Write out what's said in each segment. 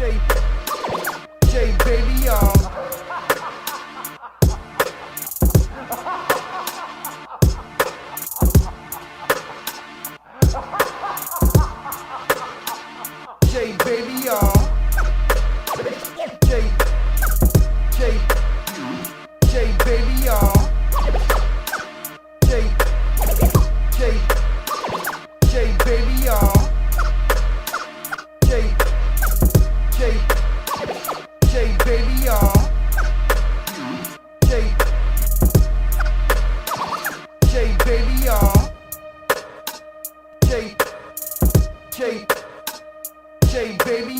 J baby, y'all. J baby, y'all. J baby, y'all. J baby, y'all. J baby, y'all. J baby, y'all.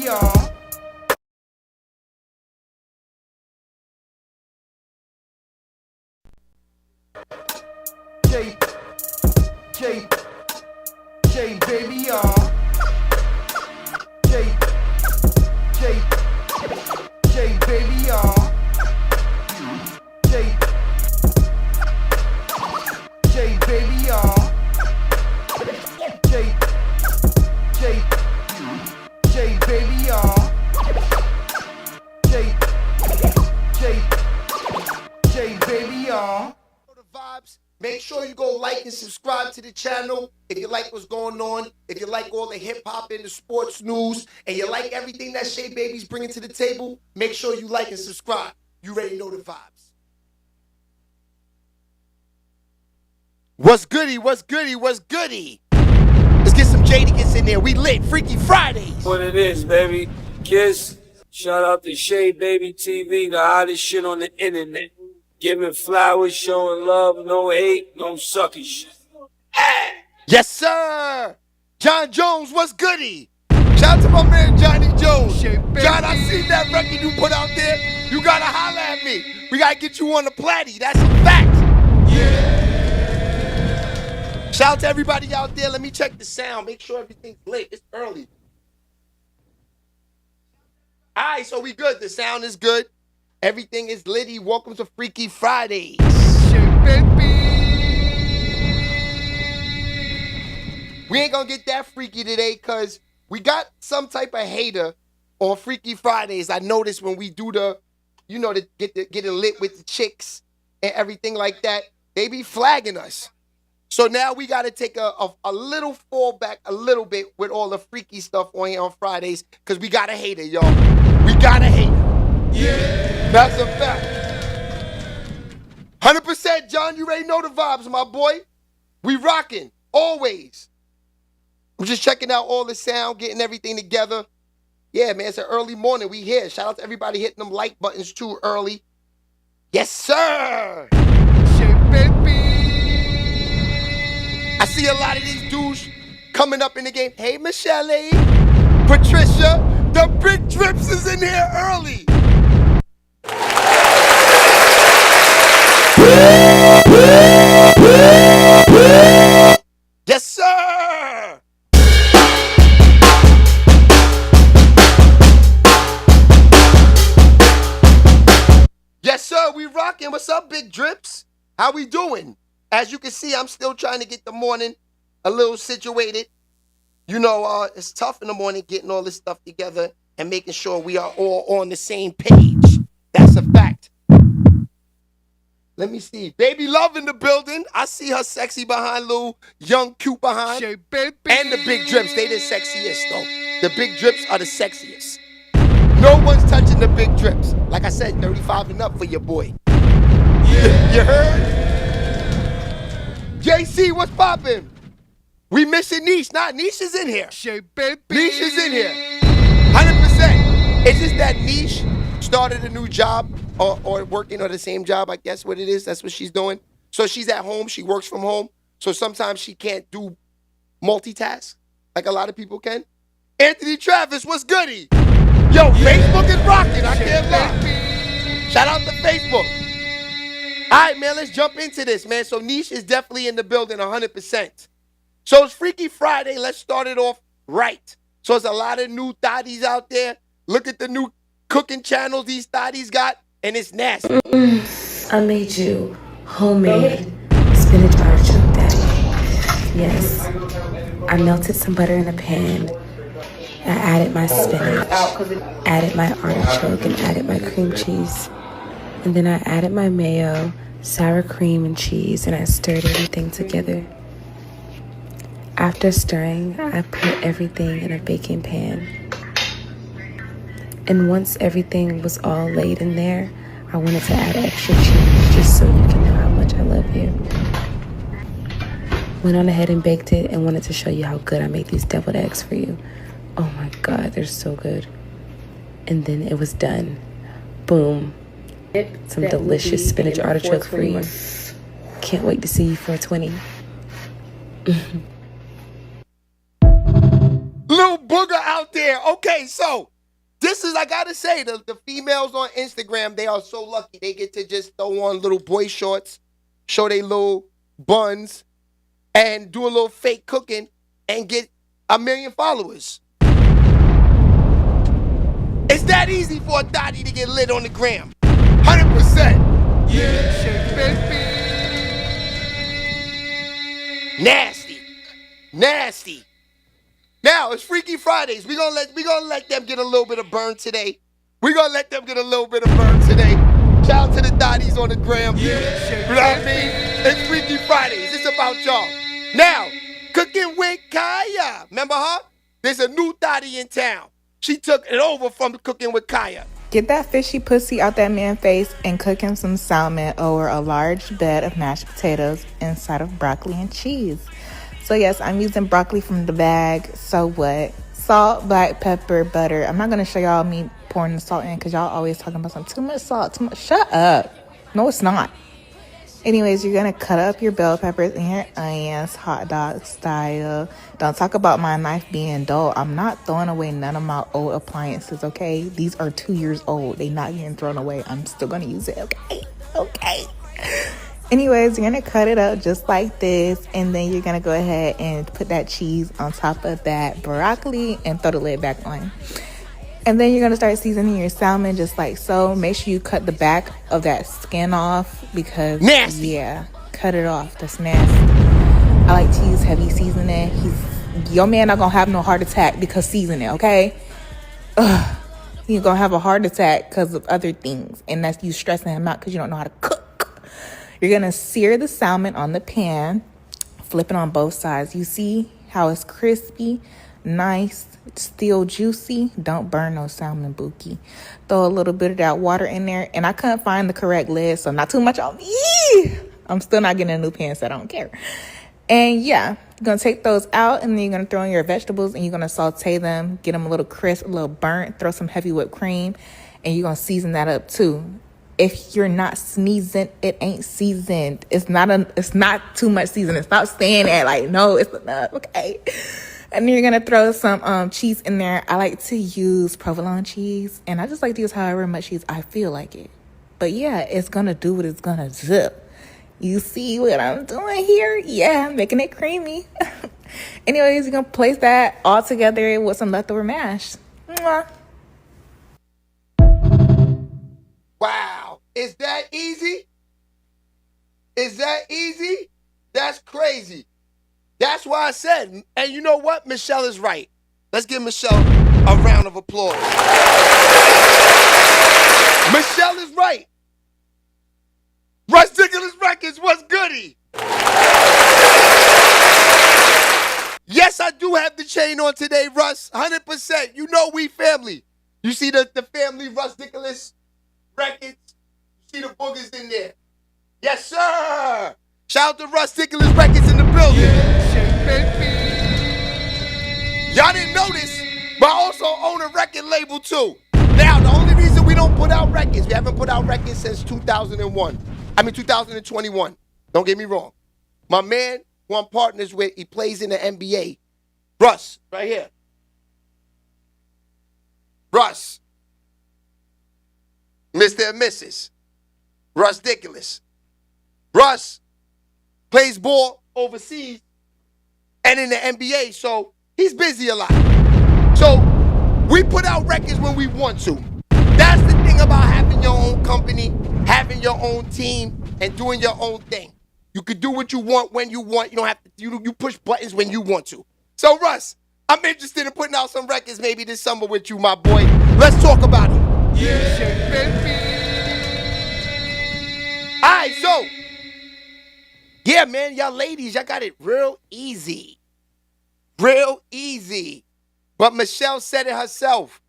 J baby, y'all. J baby, y'all. J baby, y'all. J baby, y'all. J baby, y'all. J baby, y'all. The vibes. Make sure you go like and subscribe to the channel if you like what's going on, if you like all the hip-hop and the sports news, and you like everything that SHEABABY's bringing to the table. Make sure you like and subscribe. You already know the vibes. What's goody? What's goody? What's goody? Let's get some Jadakiss in there. We lit. Freaky Fridays. What it is, baby. Kiss. Shout out to SHEABABYTV, the hottest shit on the internet. Giving flowers, showing love, no hate, no sucky shit. Yes, sir. John Jones, what's goody? Shout out to my man Johnny Jones. John, I seen that record you put out there. You gotta holler at me. We gotta get you on the platty. That's a fact. Yeah. Shout out to everybody out there. Let me check the sound. Make sure everything's lit. It's early. All right, so we good. The sound is good. Everything is litty. Welcome to Freaky Fridays. We ain't gonna get that freaky today because we got some type of hater on Freaky Fridays. I noticed when we do the, you know, to get it lit with the chicks and everything like that, they be flagging us. So now we got to take a little fallback a little bit with all the freaky stuff on here on Fridays because we got a hater, y'all. We got a hater. Yeah. That's a fact. 100%, John, you already know the vibes, my boy. We rocking, always. I'm just checking out all the sound, getting everything together. Yeah, man, it's an early morning. We here. Shout out to everybody hitting them like buttons too early. Yes, sir. I see a lot of these dudes coming up in the game. Hey, Michelle, Patricia, the big drips is in here early. Yes, sir. Yes, sir. We rocking. What's up, big drips? How we doing? As you can see, I'm still trying to get the morning a little situated. You know, it's tough in the morning getting all this stuff together and making sure we are all on the same page. That's a fact. Let me see. Baby Love in the building. I see her sexy behind, little young cute behind. And the big drips. They the sexiest, though. The big drips are the sexiest. No one's touching the big drips. Like I said, 35 and up for your boy. Yeah. You heard? JC, what's poppin'? We missing Niche. Nah, Niche is in here. Niche is in here. 100%. It's just that Niche started a new job or working on the same job, I guess what it is. That's what she's doing. So she's at home. She works from home. So sometimes she can't do multitask like a lot of people can. Anthony Travis, what's goody? Yo, Facebook is rocking. I can't lie. Shout out to Facebook. All right, man, let's jump into this, man. So Niche is definitely in the building 100%. So it's Freaky Friday. Let's start it off right. So there's a lot of new thotties out there. Look at the new cooking channels these thotties got, and it's nasty. I made you homemade spinach artichoke daddy. Yes. I melted some butter in a pan, I added my spinach, added my artichoke, and added my cream cheese. And then I added my mayo, sour cream, and cheese, and I stirred everything together. After stirring, I put everything in a baking pan. And once everything was all laid in there, I wanted to add extra cheese just so you can know how much I love you. Went on ahead and baked it and wanted to show you how good I made these deviled eggs for you. Oh my God, they're so good. And then it was done. Boom. Some delicious spinach artichoke for you. Can't wait to see you for 20. Little booger out there. Okay, so this is, I gotta say, the females on Instagram, they are so lucky. They get to just throw on little boy shorts, show their little buns, and do a little fake cooking and get 1 million followers. It's that easy for a thotty to get lit on the gram. 100%. Yeah, baby. Nasty. Nasty. Now, it's Freaky Fridays. We're gonna let them get a little bit of burn today. Shout out to the thotties on the gram. Yeah, you know what I mean? It's Freaky Fridays. It's about y'all. Now, cooking with Kaya. Remember her? There's a new thotty in town. She took it over from cooking with Kaya. Get that fishy pussy out that man's face and cook him some salmon over a large bed of mashed potatoes inside of broccoli and cheese. So yes, I'm using broccoli from the bag. So what? Salt, black pepper, butter. I'm not going to show y'all me pouring the salt in because y'all always talking about some too much salt, too much. Shut up. No, it's not. Anyways, you're going to cut up your bell peppers and your onions, hot dog style. Don't talk about my knife being dull. I'm not throwing away none of my old appliances, okay? These are 2 years old. They're not getting thrown away. I'm still going to use it, okay? Okay. Anyways, you're going to cut it up just like this. And then you're going to go ahead and put that cheese on top of that broccoli and throw the lid back on. And then you're going to start seasoning your salmon just like so. Make sure you cut the back of that skin off because... Nasty. Yeah, cut it off. That's nasty. I like to use heavy seasoning. Your man not going to have no heart attack because seasoning, okay? He's going to have a heart attack because of other things. And that's you stressing him out because you don't know how to cook. You're going to sear the salmon on the pan. Flip it on both sides. You see how it's crispy, nice, still juicy. Don't burn no salmon, bookie. Throw a little bit of that water in there. And I couldn't find the correct lid, so not too much on me. I'm still not getting a new pan, so I don't care. And yeah, you're going to take those out, and then you're going to throw in your vegetables, and you're going to saute them, get them a little crisp, a little burnt, throw some heavy whipped cream, and you're going to season that up too. If you're not sneezing, it ain't seasoned. It's not too much seasoning. Stop saying that. Like, no, it's enough. Okay. And then you're going to throw some cheese in there. I like to use provolone cheese. And I just like to use however much cheese I feel like it. But yeah, it's going to do what it's going to do. You see what I'm doing here? Yeah, I'm making it creamy. Anyways, you're going to place that all together with some leftover mash. Mwah. Wow. Is that easy? Is that easy? That's crazy. That's why I said, and you know what? Michelle is right. Let's give Michelle a round of applause. Michelle is right. Ridiculous Records, what's goody? Yes, I do have the chain on today, Russ. 100%. You know we family. You see the family Ridiculous Records? You see the boogers in there? Yes, sir. Shout out to Ridiculous Records in the building. Yeah, baby. Y'all didn't know this, but I also own a record label too. Now, the only reason we don't put out records, we haven't put out records since 2021. Don't get me wrong. My man, who I'm partners with, he plays in the NBA. Russ, right here. Russ. Mr. and Mrs. Ridiculous. Russ plays ball overseas and in the NBA, so he's busy a lot. So we put out records when we want to. That's the thing about having your own company, having your own team, and doing your own thing. You could do what you want when you want. You don't have to. You push buttons when you want to. So Russ, I'm interested in putting out some records maybe this summer with you, my boy. Let's talk about it. Yeah, baby. All right, so. Yeah, man, y'all ladies, y'all got it real easy. Real easy. But Michelle said it herself.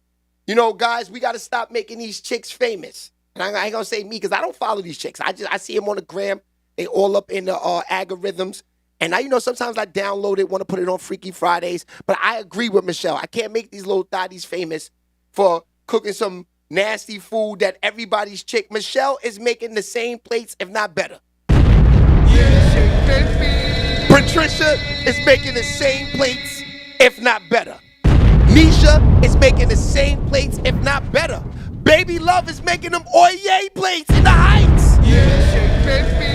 You know, guys, we got to stop making these chicks famous. And I ain't going to say me because I don't follow these chicks. I see them on the gram. They all up in the algorithms. And I, sometimes I download it, want to put it on Freaky Fridays. But I agree with Michelle. I can't make these little thotties famous for cooking some nasty food that everybody's chick. Michelle is making the same plates, if not better. Yeah, baby. Patricia is making the same plates, if not better. Nisha is making the same plates, if not better. Baby Love is making them Oye plates in the Heights. Yeah, baby.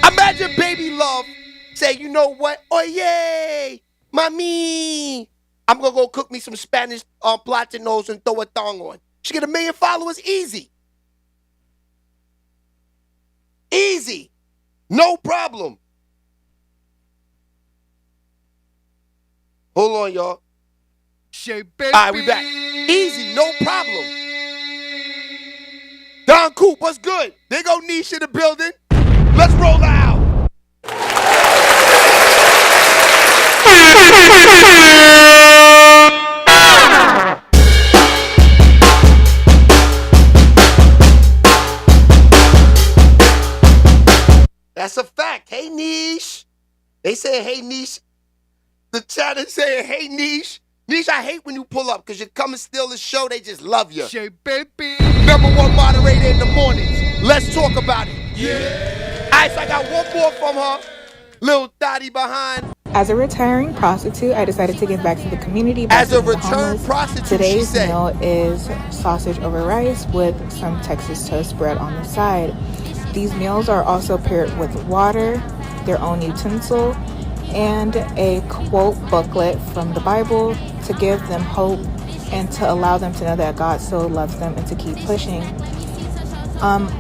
Imagine Baby Love say, you know what? Oye, mami. I'm going to go cook me some Spanish platinos and throw a thong on. She get 1 million followers easy. Easy. No problem. Hold on, y'all. All right, we back. Easy, no problem. Don Coop, what's good? There go Niche in the building. Let's roll her out. That's a fact. Hey, Niche. They say, hey, Niche. The chat is saying, hey, Niche. Niche, I hate when you pull up because you come and steal the show. They just love you. Baby. #1 moderator in the mornings. Let's talk about it. Yeah. All right, so I got one more from her. Little thotty behind. As a retiring prostitute, I decided to give back to the community. As a returned prostitute, today's she said. meal is sausage over rice with some Texas toast bread on the side. These meals are also paired with water, their own utensil, and a quote booklet from the Bible to give them hope and to allow them to know that God still loves them and to keep pushing.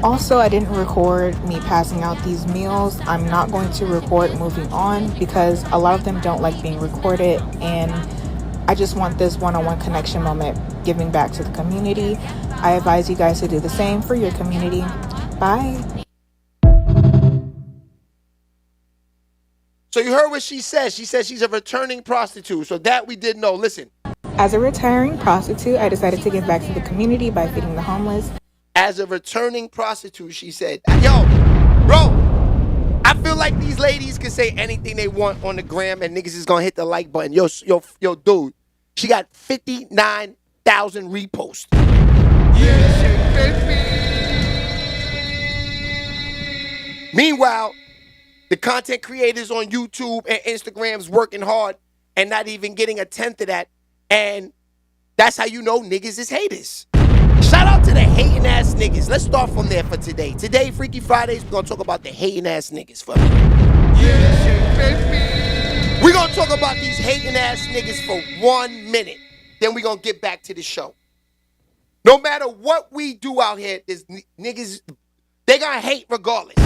Also, I didn't record me passing out these meals. I'm not going to record moving on because a lot of them don't like being recorded, and I just want this one-on-one connection moment giving back to the community. I advise you guys to do the same for your community. Bye. So you heard what she said. She said she's a returning prostitute. So that we did know. Listen. As a retiring prostitute, I decided to give back to the community by feeding the homeless. As a returning prostitute, she said, yo, bro, I feel like these ladies can say anything they want on the gram and niggas is gonna hit the like button. Yo, dude, she got 59,000 reposts. Yeah, baby. Meanwhile, the content creators on YouTube and Instagram's working hard and not even getting a tenth of that. And that's how you know niggas is haters. Shout out to the hating ass niggas. Let's start from there for today. Today, Freaky Fridays, we're going to talk about the hating ass niggas for me. Yeah, baby. We're going to talk about these hating ass niggas for 1 minute. Then we're going to get back to the show. No matter what we do out here, there's niggas, they going to hate regardless.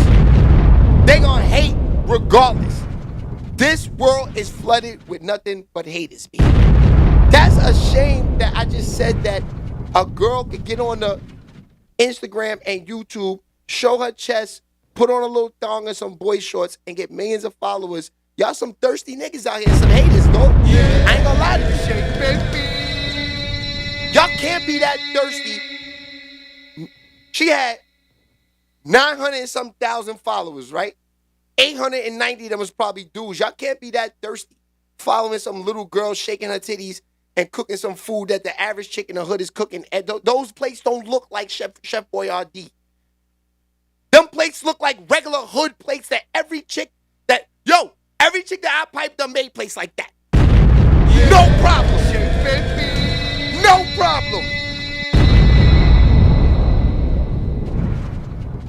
They going to hate regardless. This world is flooded with nothing but haters. That's a shame that I just said that a girl could get on the Instagram and YouTube, show her chest, put on a little thong and some boy shorts, and get millions of followers. Y'all some thirsty niggas out here, some haters, though. Yeah. I ain't gonna lie to you. Y'all can't be that thirsty. She had 900 and some thousand followers, right? 890 of them was probably dudes. Y'all can't be that thirsty. Following some little girl shaking her titties and cooking some food that the average chick in the hood is cooking. And those plates don't look like Chef Boyardee. Them plates look like regular hood plates that every chick that I piped them made plates like that. Yeah. No problem. No problem.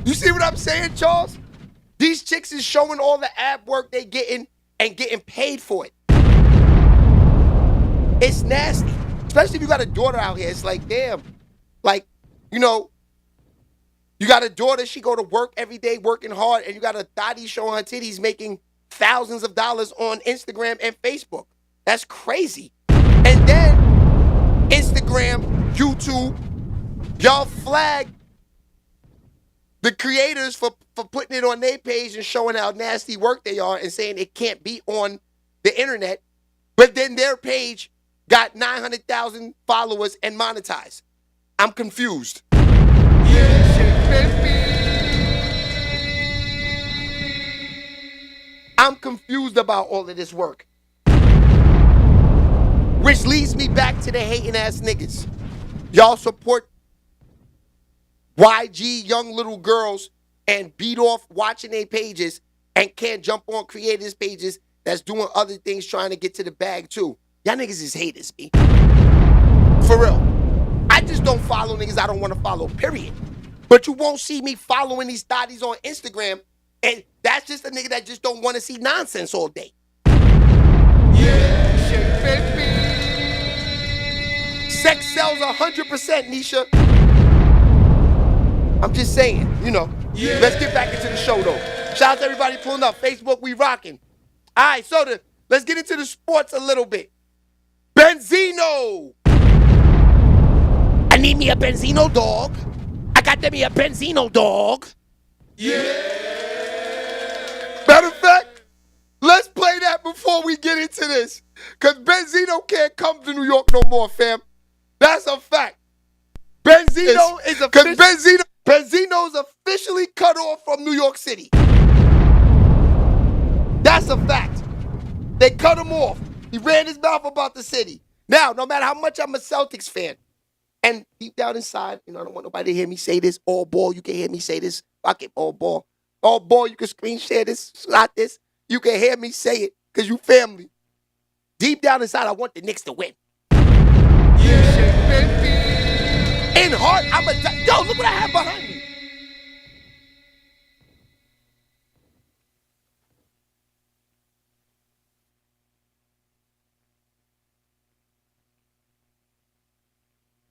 You see what I'm saying, Charles? These chicks is showing all the ab work they getting and getting paid for it. It's nasty. Especially if you got a daughter out here. It's like, damn. Like, you got a daughter, she go to work every day working hard, and you got a thotty showing her titties making thousands of dollars on Instagram and Facebook. That's crazy. And then Instagram, YouTube, y'all flag the creators for putting it on their page and showing how nasty work they are and saying it can't be on the internet. But then their page got 900,000 followers and monetized. I'm confused. I'm confused about all of this work. Which leads me back to the hating ass niggas. Y'all support YG young little girls and beat off watching their pages and can't jump on creators' pages that's doing other things trying to get to the bag too. Y'all niggas is haters, B. For real. I just don't follow niggas I don't want to follow, period. But you won't see me following these thotties on Instagram, and that's just a nigga that just don't want to see nonsense all day. Yeah, shit, baby. Sex sells 100%, Nisha. I'm just saying, you know. Yeah. Let's get back into the show, though. Shout out to everybody pulling up. Facebook, we rocking. All right, so let's get into the sports a little bit. Benzino. I need me a Benzino dog. I got me a Benzino dog. Yeah. Matter of fact, let's play that before we get into this. Because Benzino can't come to New York no more, fam. That's a fact. Benzino is Benzino's officially cut off from New York City. That's a fact. They cut him off. He ran his mouth about the city. Now, no matter how much I'm a Celtics fan, and deep down inside, you know, I don't want nobody to hear me say this. All ball, you can hear me say this. Fuck it, all ball. All ball, you can screen share this, slot this. You can hear me say it, because you family. Deep down inside, I want the Knicks to win. Yeah, baby. In heart, yo, look what I have behind me.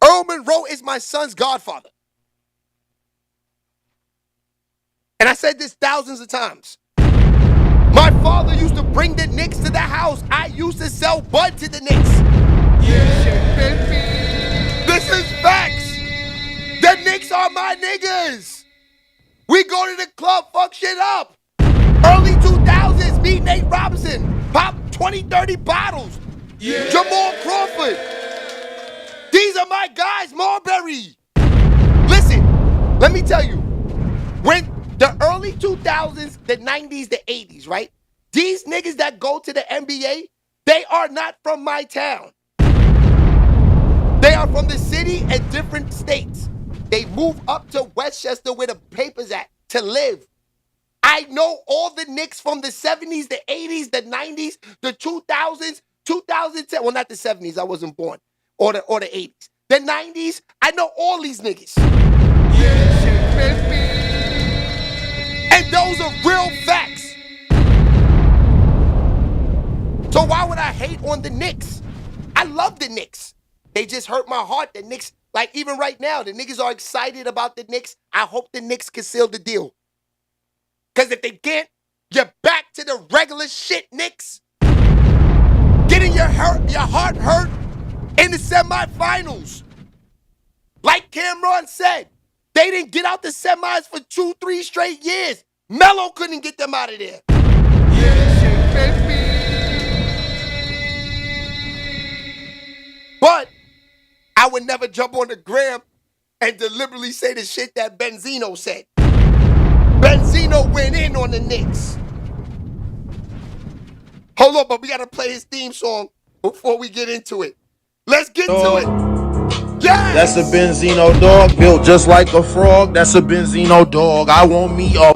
Earl Monroe is my son's godfather. And I said this thousands of times. My father used to bring the Knicks to the house. I used to sell bud to the Knicks. Yeah, baby. This is facts. The Knicks are my niggas. We go to the club, fuck shit up. Early 2000s, me, Nate Robinson, pop 20, 30 bottles. Yeah. Jamal Crawford. These are my guys, Marbury. Listen, let me tell you, when the early 2000s, the 90s, the 80s, right? These niggas that go to the NBA, they are not from my town. They are from the city and different states. They move up to Westchester where the papers at to live. I know all the Knicks from the 70s, the 80s, the 90s, the 2000s, 2010. Well, not the 70s. I wasn't born. Or the 80s. The 90s. I know all these niggas. Yeah, baby. And those are real facts. So why would I hate on the Knicks? I love the Knicks. They just hurt my heart. The Knicks, like even right now, the niggas are excited about the Knicks. I hope the Knicks can seal the deal. Because if they can't, you're back to the regular shit, Knicks. Getting your heart hurt in the semifinals. Like Camron said, they didn't get out the semis for 2-3 straight years. Melo couldn't get them out of there. Yeah, baby. But I would never jump on the gram and deliberately say the shit that Benzino said. Benzino went in on the Knicks. Hold on, but we gotta play his theme song before we get into it. Let's get to it. Yes! That's a Benzino dog, built just like a frog. That's a Benzino dog. I want me a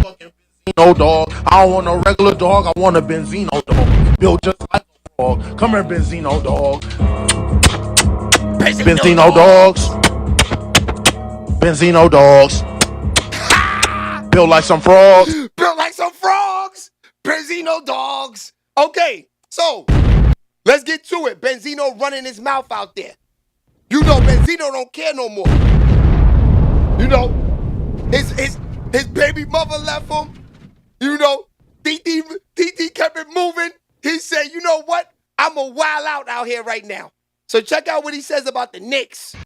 fucking Benzino dog. I don't want a regular dog. I want a Benzino dog, built just like a frog. Come here, Benzino dog. Benzino dogs. Benzino dogs. Built like some frogs. Built like some frogs. Benzino dogs. Okay, so let's get to it. Benzino running his mouth out there. You know Benzino don't care no more. You know, his baby mother left him. You know, DD kept it moving. He said, you know what? I'm a wild out here right now. So check out what he says about the Knicks.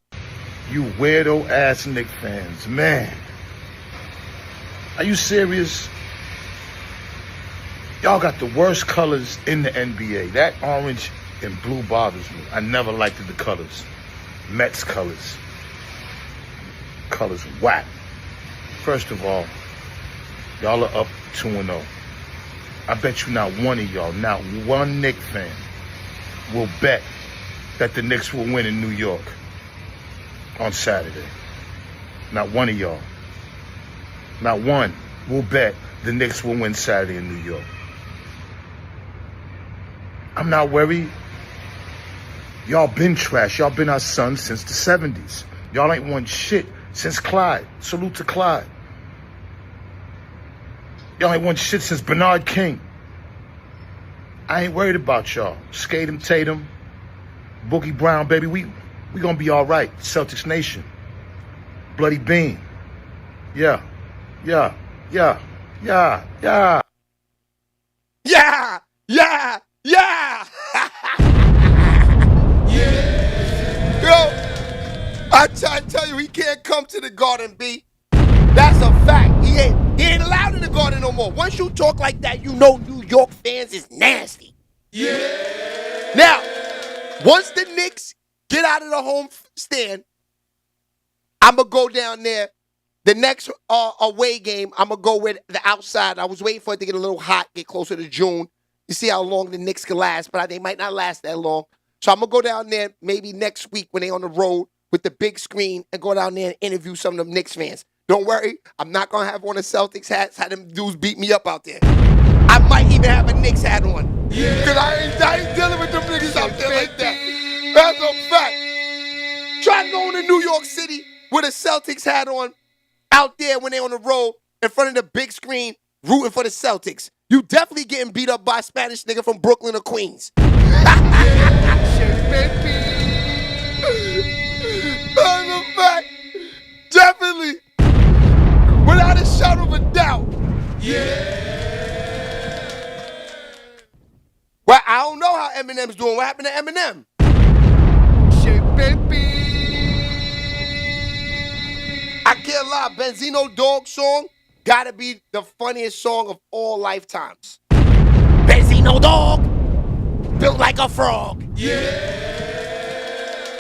You weirdo ass Knicks fans, man. Are you serious? Y'all got the worst colors in the NBA. That orange and blue bothers me. I never liked the colors. Mets colors. Colors whack. First of all, y'all are up 2-0. I bet you not one of y'all, not one Knicks fan, will bet that the Knicks will win in New York on Saturday. Not one of y'all. Not one will bet the Knicks will win Saturday in New York. I'm not worried. Y'all been trash. Y'all been our sons since the 70s. Y'all ain't won shit since Clyde. Salute to Clyde. Y'all ain't won shit since Bernard King. I ain't worried about y'all. Skatem Tatum, Boogie Brown, baby. We gonna be all right. Celtics Nation. Bloody Bean. Yeah. Yeah. Yeah. Yeah. Yeah. Yeah. Yeah. Yeah. Yo, I tell you, he can't come to the Garden, B. That's a fact. He ain't allowed in the Garden no more. Once you talk like that, you know New York fans is nasty. Yeah. Now, once the Knicks get out of the home stand, I'm going to go down there. The next away game, I'm going to go with the outside. I was waiting for it to get a little hot, get closer to June. You see how long the Knicks can last, but they might not last that long. So I'm going to go down there maybe next week when they on the road with the big screen and go down there and interview some of them Knicks fans. Don't worry, I'm not going to have one of Celtics hats. Had them dudes beat me up out there. I might even have a Knicks hat on. Because I ain't dealing with them niggas out there like that. That's a fact. Try going to New York City with a Celtics hat on out there when they on the road in front of the big screen rooting for the Celtics. You definitely getting beat up by a Spanish nigga from Brooklyn or Queens. That's a fact. Definitely. Without a shadow of a doubt. Yeah. Well, I don't know how Eminem's doing. What happened to Eminem? I can't lie. Benzino Dog song gotta be the funniest song of all lifetimes. Benzino Dog, built like a frog. Yeah.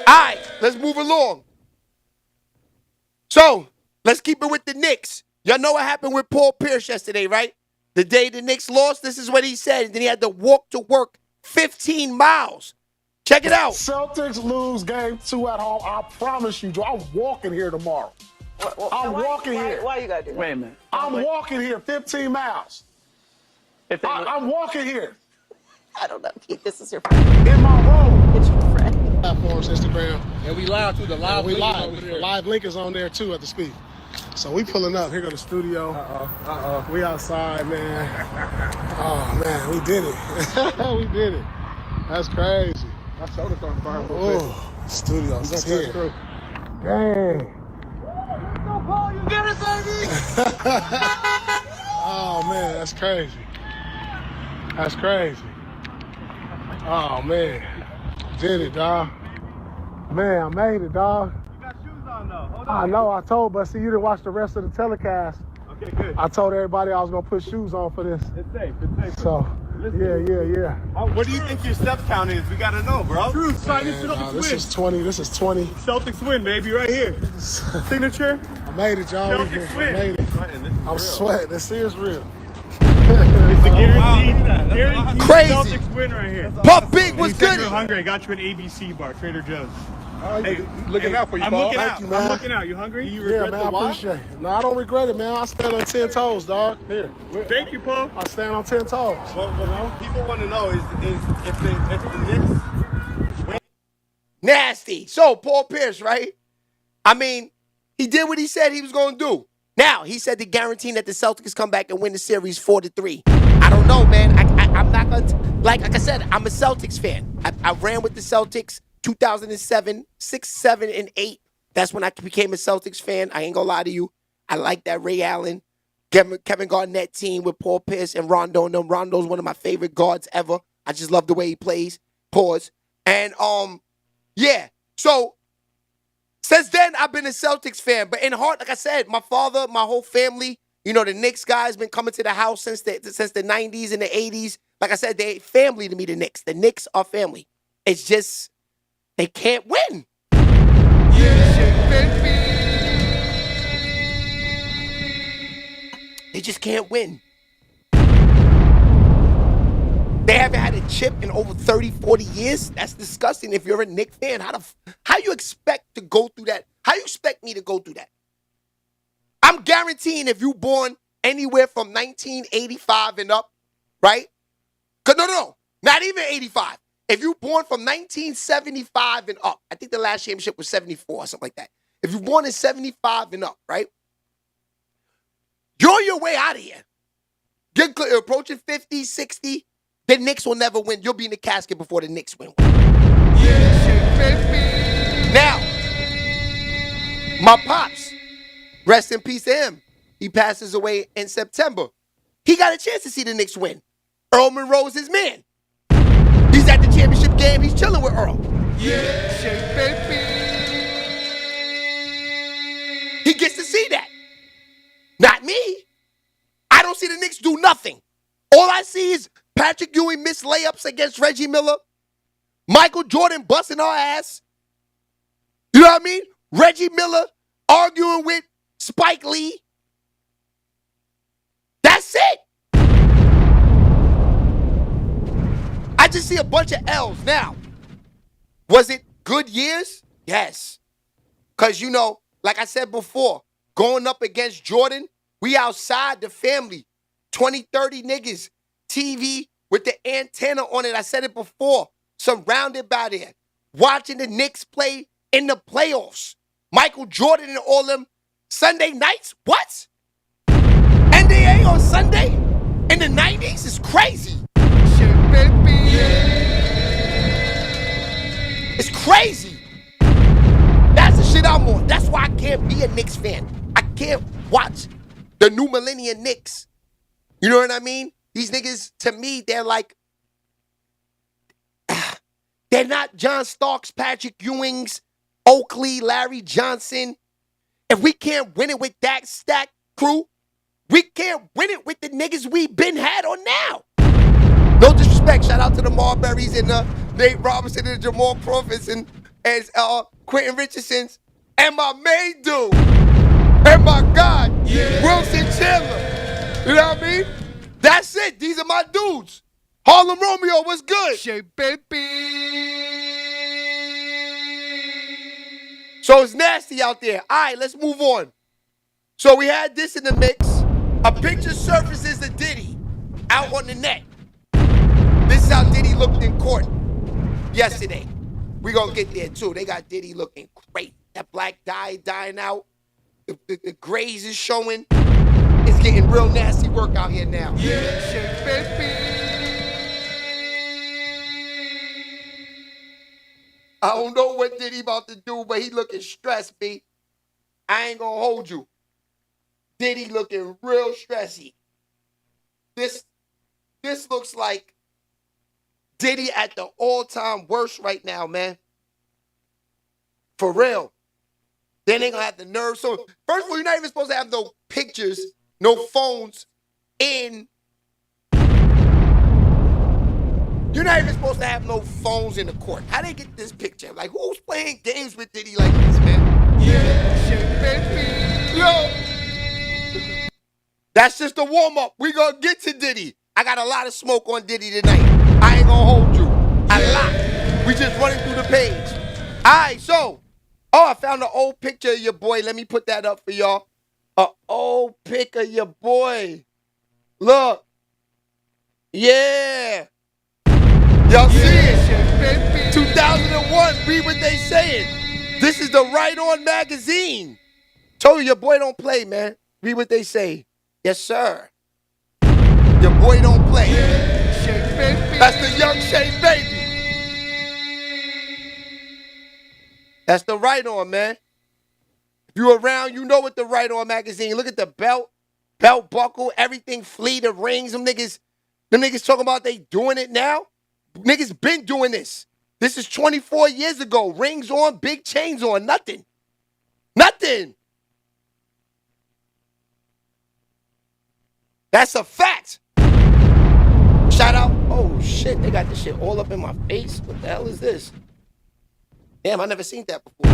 All right, let's move along. So, let's keep it with the Knicks. Y'all know what happened with Paul Pierce yesterday, right? The day the Knicks lost, this is what he said. And then he had to walk to work 15 miles. Check it out. Celtics lose game 2 at home. I promise you, Joe, I'm walking here tomorrow. I'm walking here. Why you got to do that? Wait a minute. I'm walking here 15 miles. I'm walking here. I don't know, Keith. This is your friend. In my room. It's your friend. Platforms, Instagram. And we live too. The live we link live. is over there. Live link is on there too at the speed. So we pulling up. Here go the studio. We outside, man. Oh man, we did it. We did it. That's crazy. My shoulder's on fire. Oh, studio is here. Dang. You get it, baby. Oh man, that's crazy. That's crazy. Oh man, did it, dog. Man, I made it, dog. You got shoes on though. Hold on. I know, I told, but see, you didn't watch the rest of the telecast. Okay, good. I told everybody I was gonna put shoes on for this. It's safe. It's safe. So, yeah. What do you think your step count is? We gotta know, bro. True. Sign this shit up. Nah, this is 20. This is 20. Celtics win, baby, right here. Signature. I made it, y'all. Celtics I win. made it. I'm sweating. This is real. It's a guaranteed Crazy. Celtics win right here. Puff Big was You said good. you're hungry. I got you an ABC bar, Trader Joe's. Hey, Looking out for you, Paul. Thank you, man. I'm looking out. You hungry? You Yeah, regret man, the I why? appreciate it. No, I don't regret it, man. I stand on 10 toes, dog. Here. Thank you, Paul. I stand on 10 toes. What people want to know is if the Knicks win. Nasty. So, Paul Pierce, right? I mean, he did what he said he was going to do. Now, he said they're guaranteeing that the Celtics come back and win the series 4-3. I don't know, man. I'm not going to, like I said, I'm a Celtics fan. I ran with the Celtics 2007, 6, 7, and 8. That's when I became a Celtics fan. I ain't going to lie to you. I like that Ray Allen. Kevin Garnett team with Paul Pierce and Rondo and them. Rondo's one of my favorite guards ever. I just love the way he plays. Pause. And yeah. So since then, I've been a Celtics fan. But in heart, like I said, my father, my whole family, you know, the Knicks guys been coming to the house since the 90s and the 80s. Like I said, they family to me, the Knicks. The Knicks are family. It's just, they can't win. They just can't win. They haven't had a chip in over 30, 40 years. That's disgusting. If you're a Knicks fan, how you expect to go through that? How you expect me to go through that? I'm guaranteeing if you born anywhere from 1985 and up, right? No, not even 85. If you born from 1975 and up, I think the last championship was 74 or something like that. If you're born in 75 and up, right? You're on your way out of here. You're approaching 50, 60. The Knicks will never win. You'll be in the casket before the Knicks win. Now, my pops, rest in peace to him. He passes away in September. He got a chance to see the Knicks win. Earl Monroe's his man. He's at the championship game. He's chilling with Earl. He gets to see that. Not me. I don't see the Knicks do nothing. All I see is Patrick Ewing missed layups against Reggie Miller. Michael Jordan busting our ass. You know what I mean? Reggie Miller arguing with Spike Lee. That's it. I just see a bunch of L's. Now, was it good years? Yes. Because, you know, like I said before, going up against Jordan, we outside the family. 20, 30 niggas. TV with the antenna on it. I said it before. Surrounded by there. Watching the Knicks play in the playoffs. Michael Jordan and all them Sunday nights? What? NBA on Sunday? In the 90s? It's crazy. It's crazy. That's the shit I'm on. That's why I can't be a Knicks fan. I can't watch the new millennium Knicks. You know what I mean? These niggas, to me, they're like, they're not John Starks, Patrick Ewings, Oakley, Larry Johnson. If we can't win it with that stack crew, we can't win it with the niggas we been had on now. No disrespect. Shout out to the Marburys and Nate Robinson and Jamal Crawfords and Quentin Richardsons and my main dude and my God, Wilson Chandler. You know what I mean? That's it. These are my dudes. Harlem Romeo, what's good? So it's nasty out there. All right, let's move on. So we had this in the mix. A picture surfaces of Diddy out on the net. This is how Diddy looked in court yesterday. We're going to get there, too. They got Diddy looking great. That black dye dying out. The grays is showing. It's getting real nasty work out here now. I don't know what Diddy about to do, but he looking stressed, B. I ain't gonna hold you. Diddy looking real stressy. This looks like Diddy at the all-time worst right now, man. For real. Then they gonna have the nerve. So, first of all, you're not even supposed to have no pictures, no phones in. You're not even supposed to have no phones in the court. How they get this picture? Like, who's playing games with Diddy like this, man? Yo. That's just a warm-up. We gonna get to Diddy. I got a lot of smoke on Diddy tonight. I ain't gonna hold you. A lot. We just running through the page. All right, so. Oh, I found an old picture of your boy. Let me put that up for y'all. An old pic of your boy. Look. Yeah. Y'all see it? 2001, read what they saying. This is the Right On magazine. Told you your boy don't play, man. Read what they say. Yes, sir. Your boy don't play. That's the young Shea Baby. That's the Right On, man. If you're around, you know what the Right On magazine. Look at the belt. belt buckle, everything flee, the rings. Them niggas talking about they doing it now. Niggas been doing this. This is 24 years ago. Rings on, big chains on, nothing. Nothing. That's a fact. Shout out. Oh, shit. They got this shit all up in my face. What the hell is this? Damn, I never seen that before.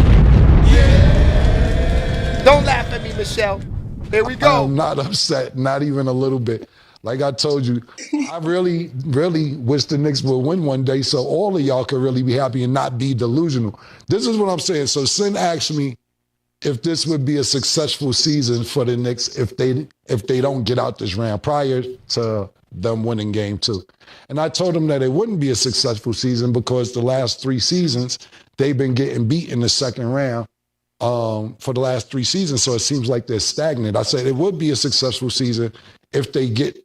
Yeah. Don't laugh at me, Michelle. Here we go. I'm not upset, not even a little bit. Like I told you, I really, really wish the Knicks would win one day so all of y'all could really be happy and not be delusional. This is what I'm saying. So Sin asked me if this would be a successful season for the Knicks if they don't get out this round prior to them winning game 2. And I told him that it wouldn't be a successful season because the last 3 seasons, they've been getting beat in the second round for the last 3 seasons. So it seems like they're stagnant. I said it would be a successful season if they get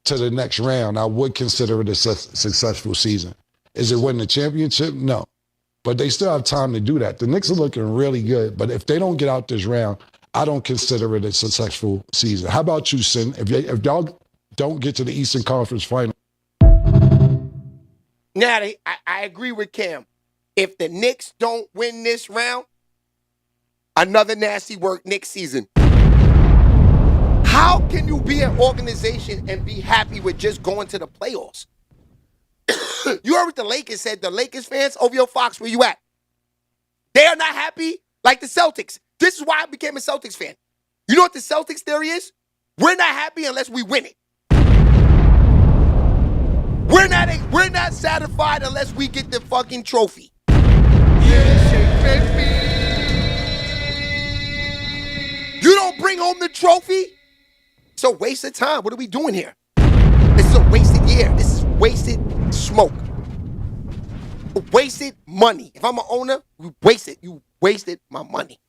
to the next round. I would consider it a successful season. Is it winning the championship? No. But they still have time to do that. The Knicks are looking really good. But if they don't get out this round, I don't consider it a successful season. How about you, Sin? If y'all don't get to the Eastern Conference Final. Now, I agree with Cam. If the Knicks don't win this round, another nasty work next season. How can you be an organization and be happy with just going to the playoffs? You heard what the Lakers said. The Lakers fans, OVO Fox, where you at? They are not happy like the Celtics. This is why I became a Celtics fan. You know what the Celtics theory is? We're not happy unless we win it. We're not satisfied unless we get the fucking trophy. You don't bring home the trophy? It's a waste of time. What are we doing here? This is a wasted year. This is wasted smoke. Wasted money. If I'm an owner, you wasted. You wasted my money.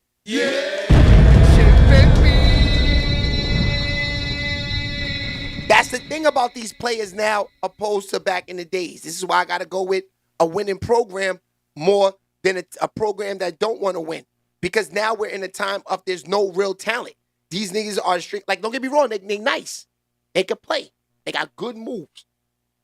That's the thing about these players now opposed to back in the days. This is why I got to go with a winning program more than a program that don't want to win. Because now we're in a time of there's no real talent. These niggas are strict. Like, don't get me wrong, they nice. They can play. They got good moves.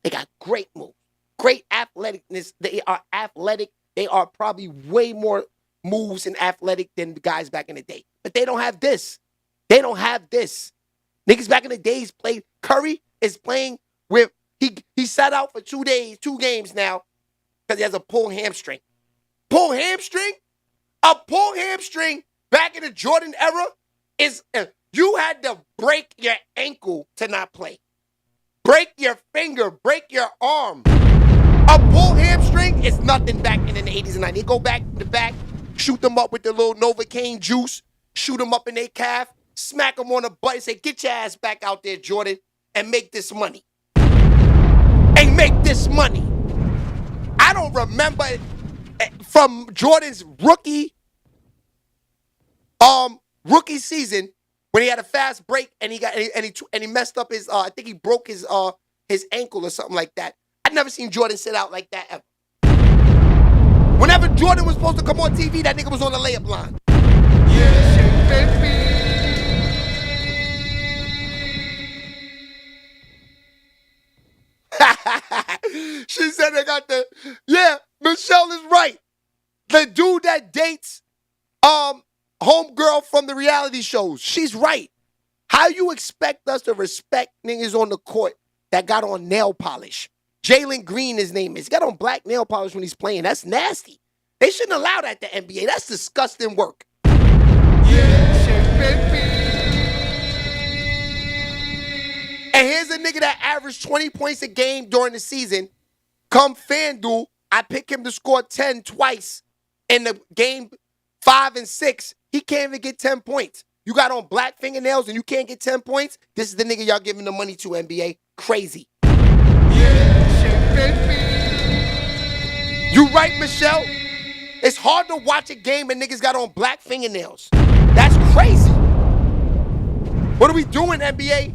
They got great moves. Great athleticness. They are athletic. They are probably way more moves and athletic than the guys back in the day. But they don't have this. They don't have this. Niggas back in the days played. Curry is playing with, he sat out for 2 days, 2 games now, because he has a pulled hamstring. Pulled hamstring? A pulled hamstring back in the Jordan era is, you had to break your ankle to not play. Break your finger, break your arm. A pulled hamstring is nothing back in the 80s and 90s. They go back to the back, shoot them up with the little Novocaine juice, shoot them up in their calf, smack them on the butt and say, get your ass back out there, Jordan, and make this money. And make this money. I don't remember from Jordan's rookie season when he had a fast break and he messed up his I think he broke his ankle or something like that. I've never seen Jordan sit out like that ever. Whenever Jordan was supposed to come on TV, that nigga was on the layup line. She said they got the, yeah, Michelle is right. The dude that dates homegirl from the reality shows, she's right. How you expect us to respect niggas on the court that got on nail polish? Jalen Green, his name is. He got on black nail polish when he's playing. That's nasty. They shouldn't allow that at the NBA. That's disgusting work. And here's a nigga that averaged 20 points a game during the season. Come FanDuel, I pick him to score 10 twice in the game 5 and 6. He can't even get 10 points. You got on black fingernails and you can't get 10 points? This is the nigga y'all giving the money to, NBA. Crazy. You right, Michelle? It's hard to watch a game and niggas got on black fingernails. That's crazy. What are we doing, NBA?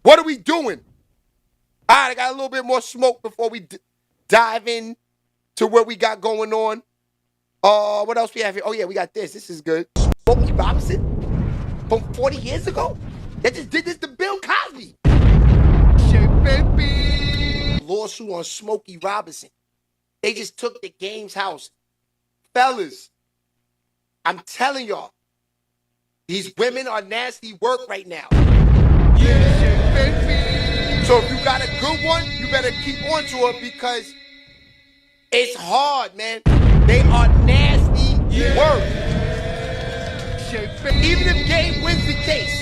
What are we doing? All right, I got a little bit more smoke before we dive in to what we got going on. What else we have here? Oh, yeah, we got this. This is good. Smokey Robinson from 40 years ago? They just did this to Bill Cosby. Lawsuit on Smokey Robinson. They just took the game's house. Fellas, I'm telling y'all, these women are nasty work right now. So if you got a good one, you better keep on to it because it's hard, man. They are nasty work. Even if Game wins the case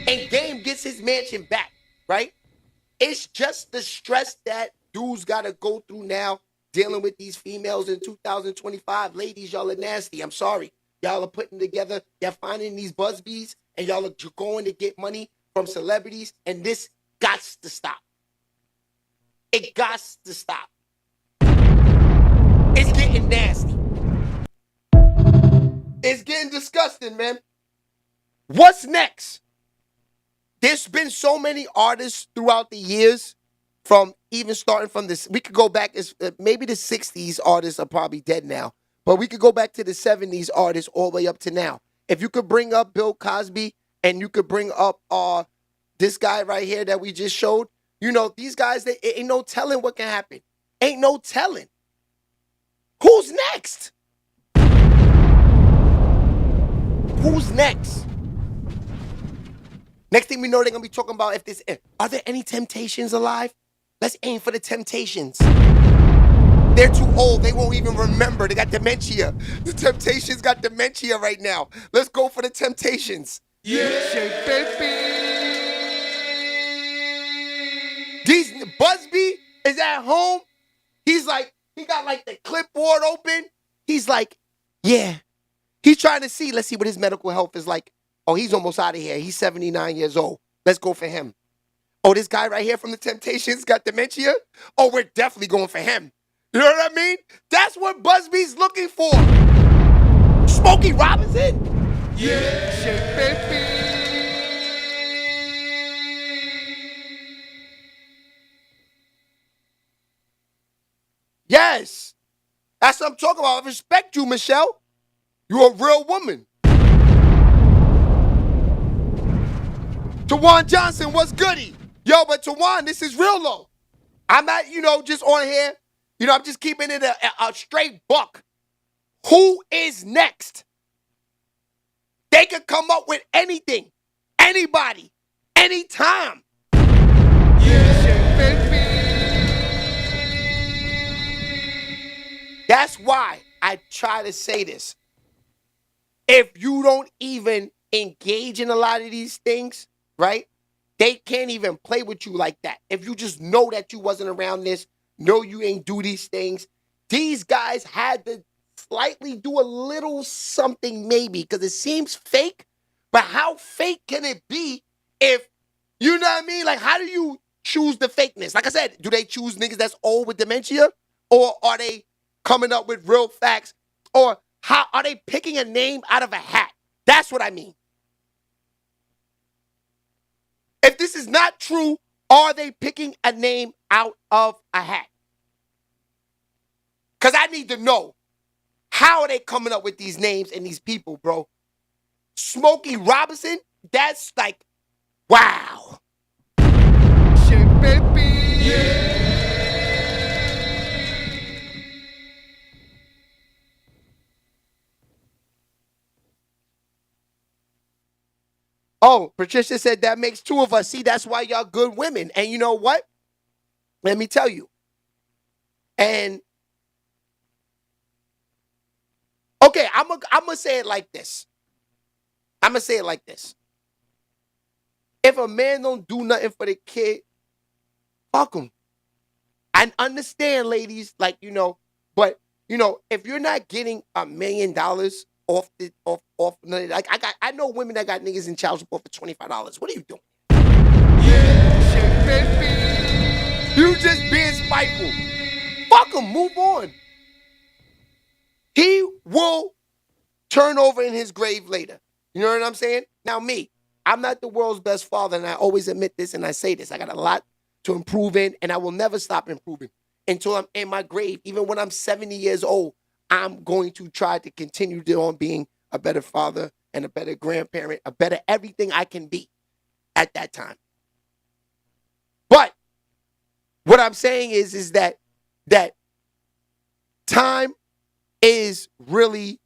and Game gets his mansion back, right? It's just the stress that dudes got to go through now dealing with these females in 2025. Ladies, y'all are nasty. I'm sorry. Y'all are putting together, y'all finding these Busbies, and y'all are going to get money from celebrities, and this gots to stop. It gots to stop. It's getting nasty. It's getting disgusting, man. What's next? There's been so many artists throughout the years, from even starting from this. We could go back, maybe the 60s artists are probably dead now, but we could go back to the 70s artists all the way up to now. If you could bring up Bill Cosby and you could bring up this guy right here that we just showed, you know, these guys, ain't no telling what can happen. Ain't no telling. Who's next? Who's next? Next thing we know, they're going to be talking about are there any Temptations alive? Let's aim for the Temptations. They're too old. They won't even remember. They got dementia. The Temptations got dementia right now. Let's go for the Temptations. Yeah, baby. Busby is at home. He's like, he got like the clipboard open. He's like, yeah. He's trying to see. Let's see what his medical health is like. Oh, he's almost out of here. He's 79 years old. Let's go for him. Oh, this guy right here from the Temptations got dementia? Oh, we're definitely going for him. You know what I mean? That's what Busby's looking for. Smokey Robinson? Yeah, baby. Yes. That's what I'm talking about. I respect you, Michelle. You're a real woman. Tawan Johnson, what's goody? Yo, but Tawan, this is real low. I'm not, just on here. I'm just keeping it a straight buck. Who is next? They could come up with anything, anybody, anytime. Yeah, baby. That's why I try to say this. If you don't even engage in a lot of these things, right? They can't even play with you like that. If you just know that you wasn't around this, know you ain't do these things. These guys had to slightly do a little something maybe because it seems fake. But how fake can it be if, you know what I mean? Like, how do you choose the fakeness? Like I said, do they choose niggas that's old with dementia? Or are they coming up with real facts? Or how are they picking a name out of a hat? That's what I mean. If this is not true, are they picking a name out of a hat? Because I need to know, how are they coming up with these names and these people, bro? Smokey Robinson, that's like, wow. Shit, baby. Yeah. Oh, Patricia said that makes two of us. See, that's why y'all good women. And you know what? Let me tell you. And okay, I'm gonna say it like this. If a man don't do nothing for the kid, fuck him. I understand, ladies, but if you're not getting $1 million off I know women that got niggas in child support for $25. What are you doing? Yeah, shit, baby. You just being spiteful. Fuck him, move on. He will turn over in his grave later. You know what I'm saying? Now me, I'm not the world's best father, and I always admit this and I say this. I got a lot to improve in, and I will never stop improving until I'm in my grave. Even when I'm 70 years old, I'm going to try to continue on being a better father and a better grandparent, a better everything I can be at that time. But what I'm saying is that time is really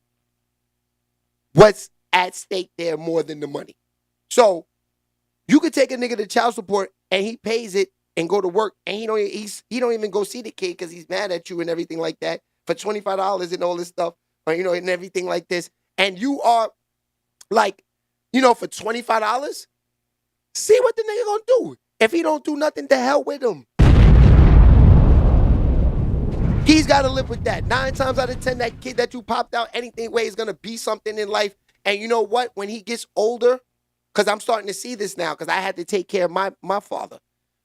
what's at stake there more than the money. So you could take a nigga to child support and he pays it and go to work and he don't even go see the kid because he's mad at you and everything like that for $25 and all this stuff, or and everything like this. And you are like, for $25, see what the nigga gonna do. If he don't do nothing, to hell with him. He's got to live with that. 9 times out of 10, that kid that you popped out anything way is going to be something in life. And you know what? When he gets older, because I'm starting to see this now, because I had to take care of my father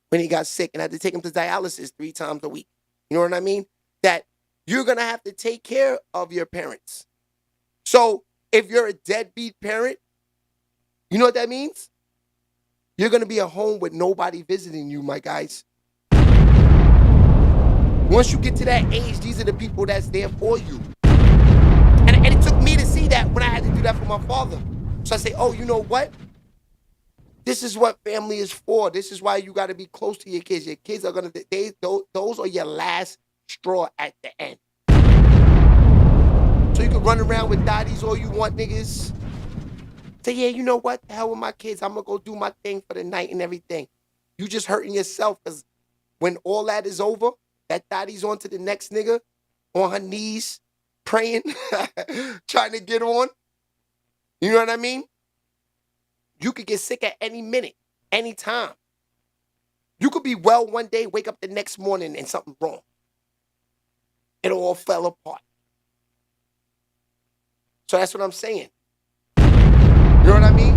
when he got sick, and I had to take him to dialysis 3 times a week. You know what I mean? That you're going to have to take care of your parents. So if you're a deadbeat parent, you know what that means? You're going to be at home with nobody visiting you, my guys. Once you get to that age, these are the people that's there for you. And it took me to see that when I had to do that for my father. So I say, oh, you know what? This is what family is for. This is why you got to be close to your kids. Your kids are going to, those are your last straw at the end. So you can run around with daddies all you want, niggas. Say, yeah, you know what? The hell with my kids. I'm going to go do my thing for the night and everything. You just hurting yourself, because when all that is over, that daddy's on to the next nigga on her knees, praying, trying to get on. You know what I mean? You could get sick at any minute, any time. You could be well one day, wake up the next morning and something wrong. It all fell apart. So that's what I'm saying. You know what I mean?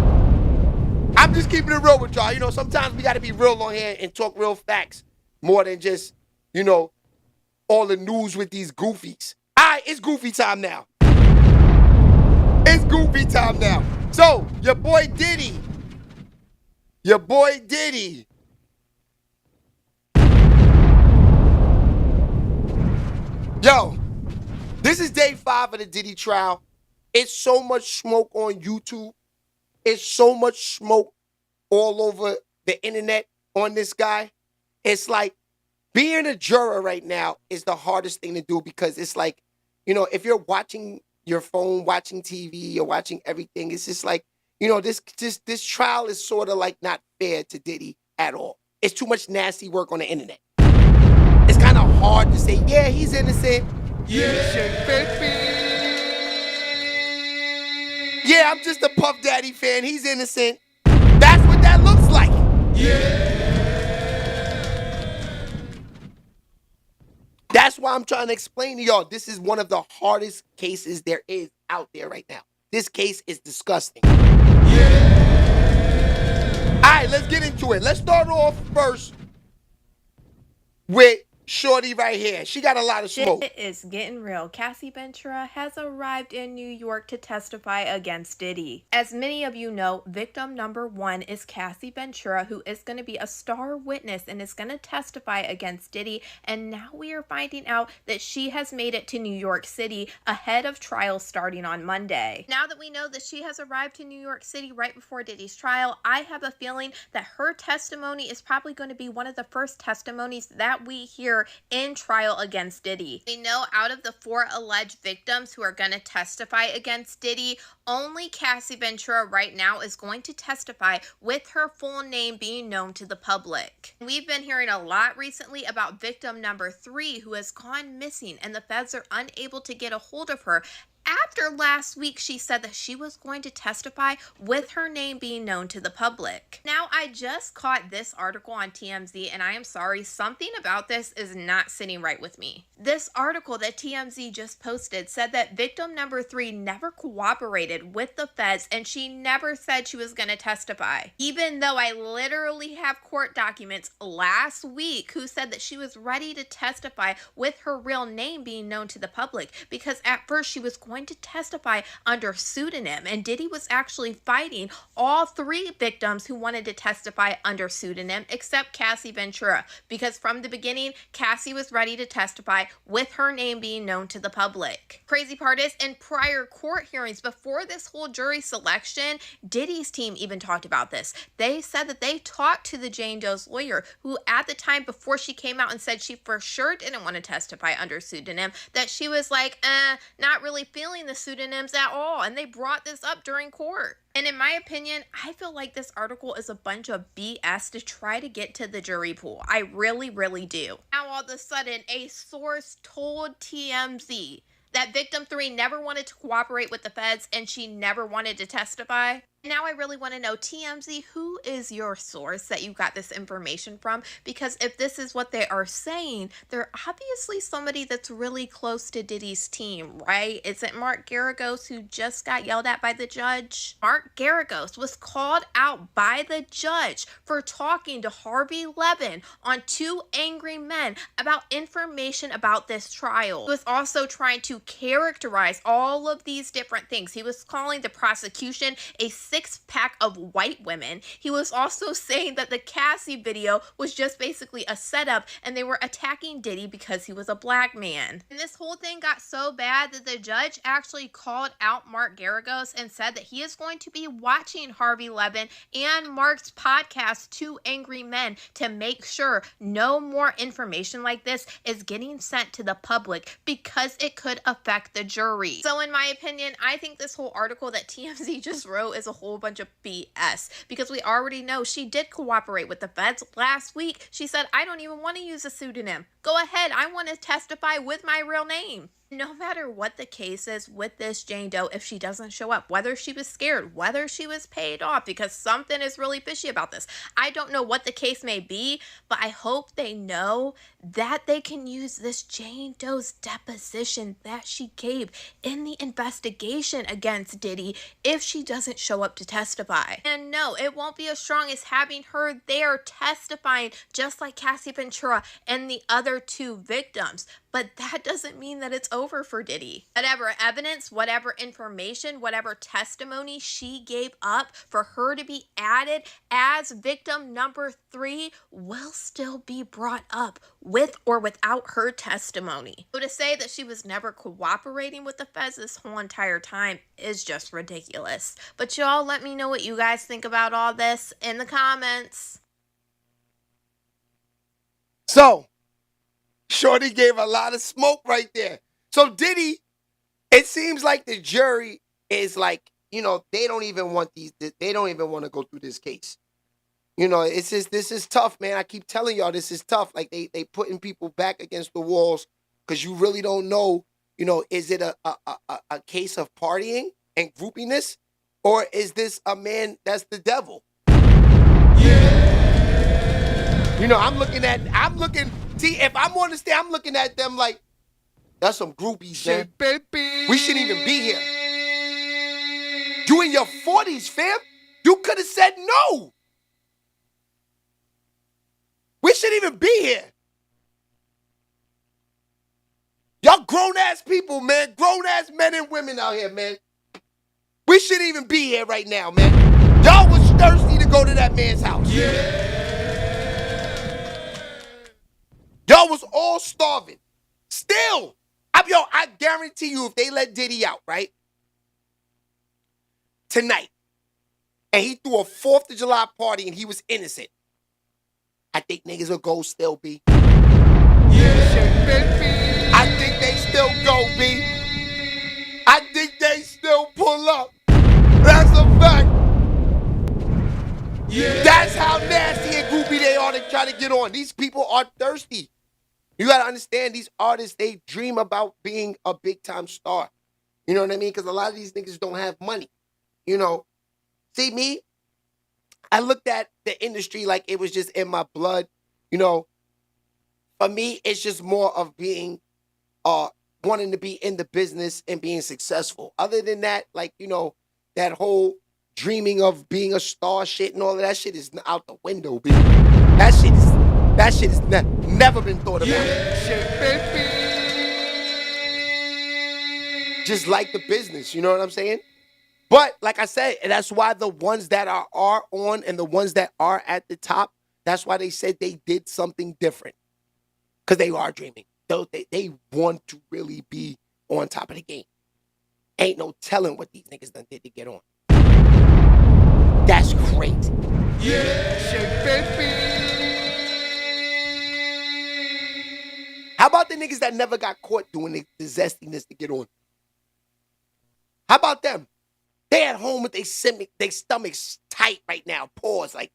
I'm just keeping it real with y'all. Sometimes we got to be real on here and talk real facts more than just, all the news with these goofies. All right, it's goofy time now. It's goofy time now. So, your boy Diddy. Yo, this is day 5 of the Diddy trial. It's so much smoke on YouTube. It's so much smoke all over the internet on this guy. It's like, being a juror right now is the hardest thing to do, because it's like, if you're watching your phone, watching TV, or watching everything, it's just like, this trial is sort of like not fair to Diddy at all. It's too much nasty work on the internet. It's kind of hard to say, yeah, he's innocent. Yeah, baby. Yeah, I'm just a Puff Daddy fan. He's innocent. That's what that looks like. Yeah. That's why I'm trying to explain to y'all, this is one of the hardest cases there is out there right now. This case is disgusting. Yeah. All right, let's get into it. Let's start off first with Shorty right here. She got a lot of smoke. It is getting real. Cassie Ventura has arrived in New York to testify against Diddy. As many of you know, victim number 1 is Cassie Ventura, who is going to be a star witness and is going to testify against Diddy. And now we are finding out that she has made it to New York City ahead of trial starting on Monday. Now that we know that she has arrived to New York City right before Diddy's trial, I have a feeling that her testimony is probably going to be one of the first testimonies that we hear in trial against Diddy. We know out of the 4 alleged victims who are going to testify against Diddy, only Cassie Ventura right now is going to testify with her full name being known to the public. We've been hearing a lot recently about victim number 3 who has gone missing, and the feds are unable to get a hold of her. After last week, she said that she was going to testify with her name being known to the public. Now, I just caught this article on TMZ, and I am sorry, something about this is not sitting right with me. This article that TMZ just posted said that victim number 3 never cooperated with the feds, and she never said she was going to testify. Even though I literally have court documents last week who said that she was ready to testify with her real name being known to the public, because at first she was going going to testify under pseudonym, and Diddy was actually fighting all 3 victims who wanted to testify under pseudonym except Cassie Ventura, because from the beginning, Cassie was ready to testify with her name being known to the public. Crazy part is, in prior court hearings before this whole jury selection, Diddy's team even talked about this. They said that they talked to the Jane Doe's lawyer, who at the time before she came out and said she for sure didn't want to testify under pseudonym, that she was like, not really feeling the pseudonyms at all, and they brought this up during court. And in my opinion, I feel like this article is a bunch of BS to try to get to the jury pool. I really, really do. Now all of a sudden, a source told TMZ that victim 3 never wanted to cooperate with the feds and she never wanted to testify. Now I really want to know, TMZ, who is your source that you got this information from? Because if this is what they are saying, they're obviously somebody that's really close to Diddy's team, right? Is it Mark Garagos, who just got yelled at by the judge? Mark Garagos was called out by the judge for talking to Harvey Levin on 2 Angry Men about information about this trial. He was also trying to characterize all of these different things. He was calling the prosecution a 6-pack of white women. He was also saying that the Cassie video was just basically a setup and they were attacking Diddy because he was a black man. And this whole thing got so bad that the judge actually called out Mark Garagos and said that he is going to be watching Harvey Levin and Mark's podcast, 2 Angry Men, to make sure no more information like this is getting sent to the public because it could affect the jury. So in my opinion, I think this whole article that TMZ just wrote is a whole bunch of BS, because we already know she did cooperate with the feds. Last week, she said, I don't even want to use a pseudonym. Go ahead, I want to testify with my real name. No matter what the case is with this Jane Doe, if she doesn't show up, whether she was scared, whether she was paid off, because something is really fishy about this. I don't know what the case may be, but I hope they know that they can use this Jane Doe's deposition that she gave in the investigation against Diddy if she doesn't show up to testify. And no, it won't be as strong as having her there testifying just like Cassie Ventura and the other 2 victims. But that doesn't mean that it's over for Diddy. Whatever evidence, whatever information, whatever testimony she gave up for her to be added as victim number 3 will still be brought up with or without her testimony. So to say that she was never cooperating with the feds this whole entire time is just ridiculous. But y'all, let me know what you guys think about all this in the comments. So, Shorty gave a lot of smoke right there. So Diddy, it seems like the jury is like, they don't even want they don't even want to go through this case. It's just, this is tough, man. I keep telling y'all this is tough. Like they putting people back against the walls because you really don't know, is it a case of partying and groupiness, or is this a man that's the devil? See, if I'm on the stage, I'm looking at them like, that's some groupies, man. We shouldn't even be here. You in your 40s, fam. You could have said no. We shouldn't even be here. Y'all grown-ass people, man. Grown-ass men and women out here, man. We shouldn't even be here right now, man. Y'all was thirsty to go to that man's house. Yeah. Y'all was all starving. Still, I guarantee you, if they let Diddy out, right, tonight, and he threw a 4th of July party and he was innocent, I think niggas will go still, B. Yeah. I think they still go, B. I think they still pull up. That's a fact. Yeah. That's how nasty and groupie they are to try to get on. These people are thirsty. You got to understand, these artists, they dream about being a big-time star. You know what I mean? Because a lot of these niggas don't have money. See, me, I looked at the industry like it was just in my blood. For me, it's just more of being, wanting to be in the business and being successful. Other than that, like, that whole dreaming of being a star shit and all of that shit is out the window, baby. That shit has never been thought about. Yeah. just like the business. You know what I'm saying? But like I said, and that's why the ones that are on and the ones that are at the top, that's why they said they did something different. Because they are dreaming. They want to really be on top of the game. Ain't no telling what these niggas done did to get on. That's crazy. Yeah, baby. How about the niggas that never got caught doing the zestiness to get on? How about them? They at home with their stomachs tight right now. Pause, like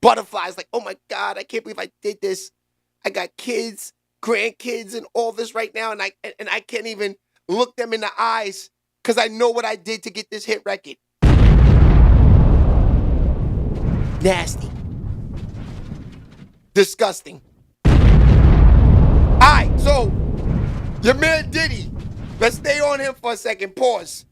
butterflies. Like, oh my God, I can't believe I did this. I got kids, grandkids, and all this right now, and I can't even look them in the eyes because I know what I did to get this hit record. Nasty. Disgusting. All right, so your man Diddy, let's stay on him for a second. Pause.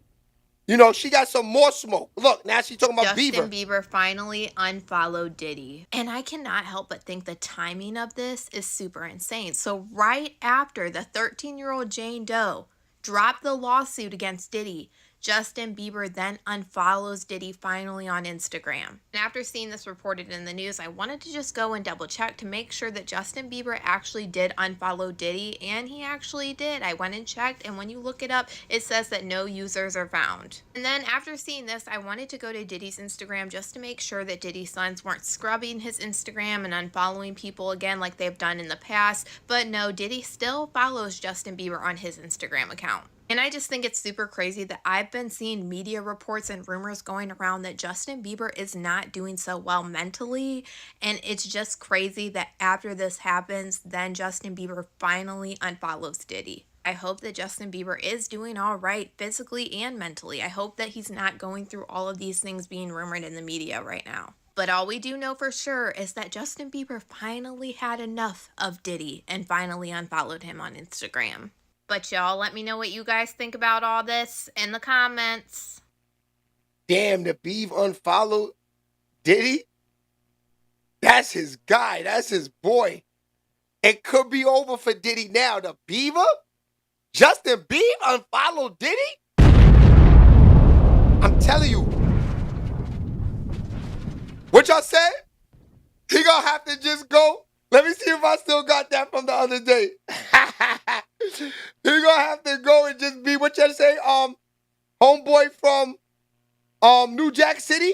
You know, she got some more smoke. Look, now she's talking about Bieber. Justin Bieber finally unfollowed Diddy. And I cannot help but think the timing of this is super insane. So right after the 13-year-old Jane Doe dropped the lawsuit against Diddy, Justin Bieber then unfollows Diddy finally on Instagram. And after seeing this reported in the news, I wanted to just go and double check to make sure that Justin Bieber actually did unfollow Diddy, and he actually did. I went and checked, and when you look it up, it says that no users are found. And then after seeing this, I wanted to go to Diddy's Instagram just to make sure that Diddy's sons weren't scrubbing his Instagram and unfollowing people again like they've done in the past. But no, Diddy still follows Justin Bieber on his Instagram account. And I just think it's super crazy that I've been seeing media reports and rumors going around that Justin Bieber is not doing so well mentally. And it's just crazy that after this happens, then Justin Bieber finally unfollows Diddy. I hope that Justin Bieber is doing all right physically and mentally. I hope that he's not going through all of these things being rumored in the media right now. But all we do know for sure is that Justin Bieber finally had enough of Diddy and finally unfollowed him on Instagram. But y'all, let me know what you guys think about all this in the comments. Damn, the Beeve unfollowed Diddy? That's his guy. That's his boy. It could be over for Diddy now. The Beaver? Justin Bieber unfollowed Diddy? I'm telling you. What y'all said? He gonna have to just go. Let me see if I still got that from the other day. He gonna have to go and just be what y'all say, homeboy from New Jack City.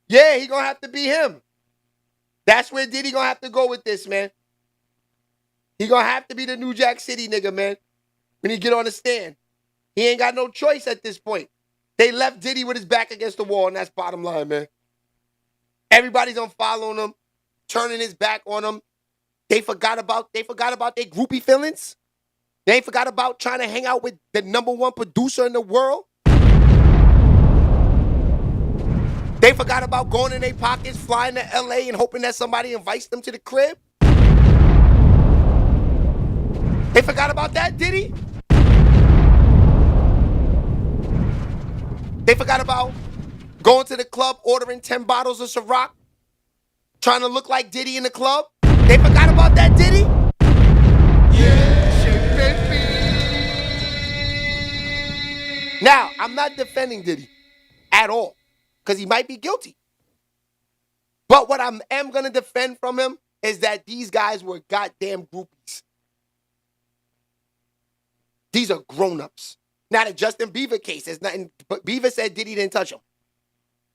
Yeah, he gonna have to be him. That's where Diddy gonna have to go with this, man. He gonna have to be the New Jack City nigga, man. When he get on the stand. He ain't got no choice at this point. They left Diddy with his back against the wall, and that's bottom line, man. Everybody's unfollowing him, turning his back on him. They forgot about their groupie feelings. They ain't forgot about trying to hang out with the #1 producer in the world. They forgot about going in their pockets, flying to LA and hoping that somebody invites them to the crib. They forgot about that, Diddy? They forgot about going to the club, ordering 10 bottles of Ciroc, trying to look like Diddy in the club. They forgot about that, Diddy? Yeah, baby. Now, I'm not defending Diddy at all, because he might be guilty. But what I am going to defend from him is that these guys were goddamn groupies. These are grown-ups. Now, the Justin Bieber case, there's nothing, but Bieber said Diddy didn't touch him.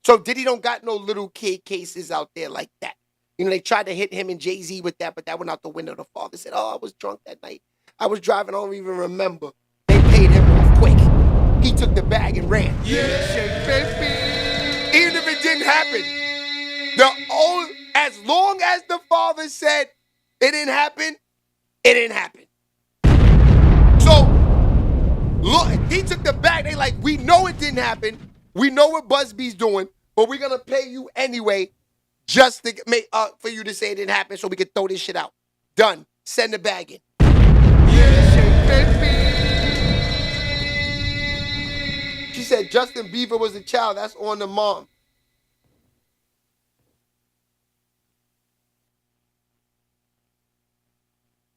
So Diddy don't got no little kid cases out there like that. You know, they tried to hit him and Jay-Z with that, but that went out the window. The father said, oh, I was drunk that night. I was driving, I don't even remember. They paid him off quick. He took the bag and ran. Yeah, baby. Even if it didn't happen, as long as the father said it didn't happen, it didn't happen. So, look, he took the bag. They like, we know it didn't happen. We know what Busby's doing, but we're going to pay you anyway just to make for you to say it didn't happen so we can throw this shit out. Done. Send the bag in. Yeah, baby. She said Justin Bieber was a child. That's on the mom.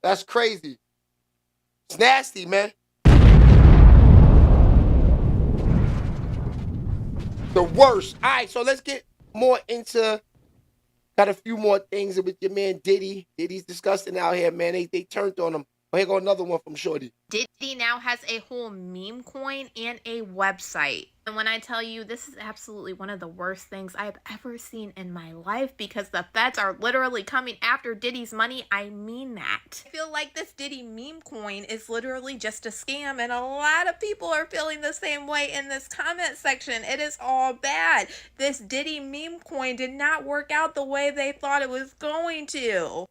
That's crazy. It's nasty, man. The worst. All right, so let's get more into, got a few more things with your man Diddy. Diddy's disgusting out here, man. They turned on him. Oh, here go another one from Shorty. Diddy now has a whole meme coin and a website. And when I tell you, this is absolutely one of the worst things I've ever seen in my life, because the feds are literally coming after Diddy's money. I mean that. I feel like this Diddy meme coin is literally just a scam, and a lot of people are feeling the same way in this comment section. It is all bad. This Diddy meme coin did not work out the way they thought it was going to.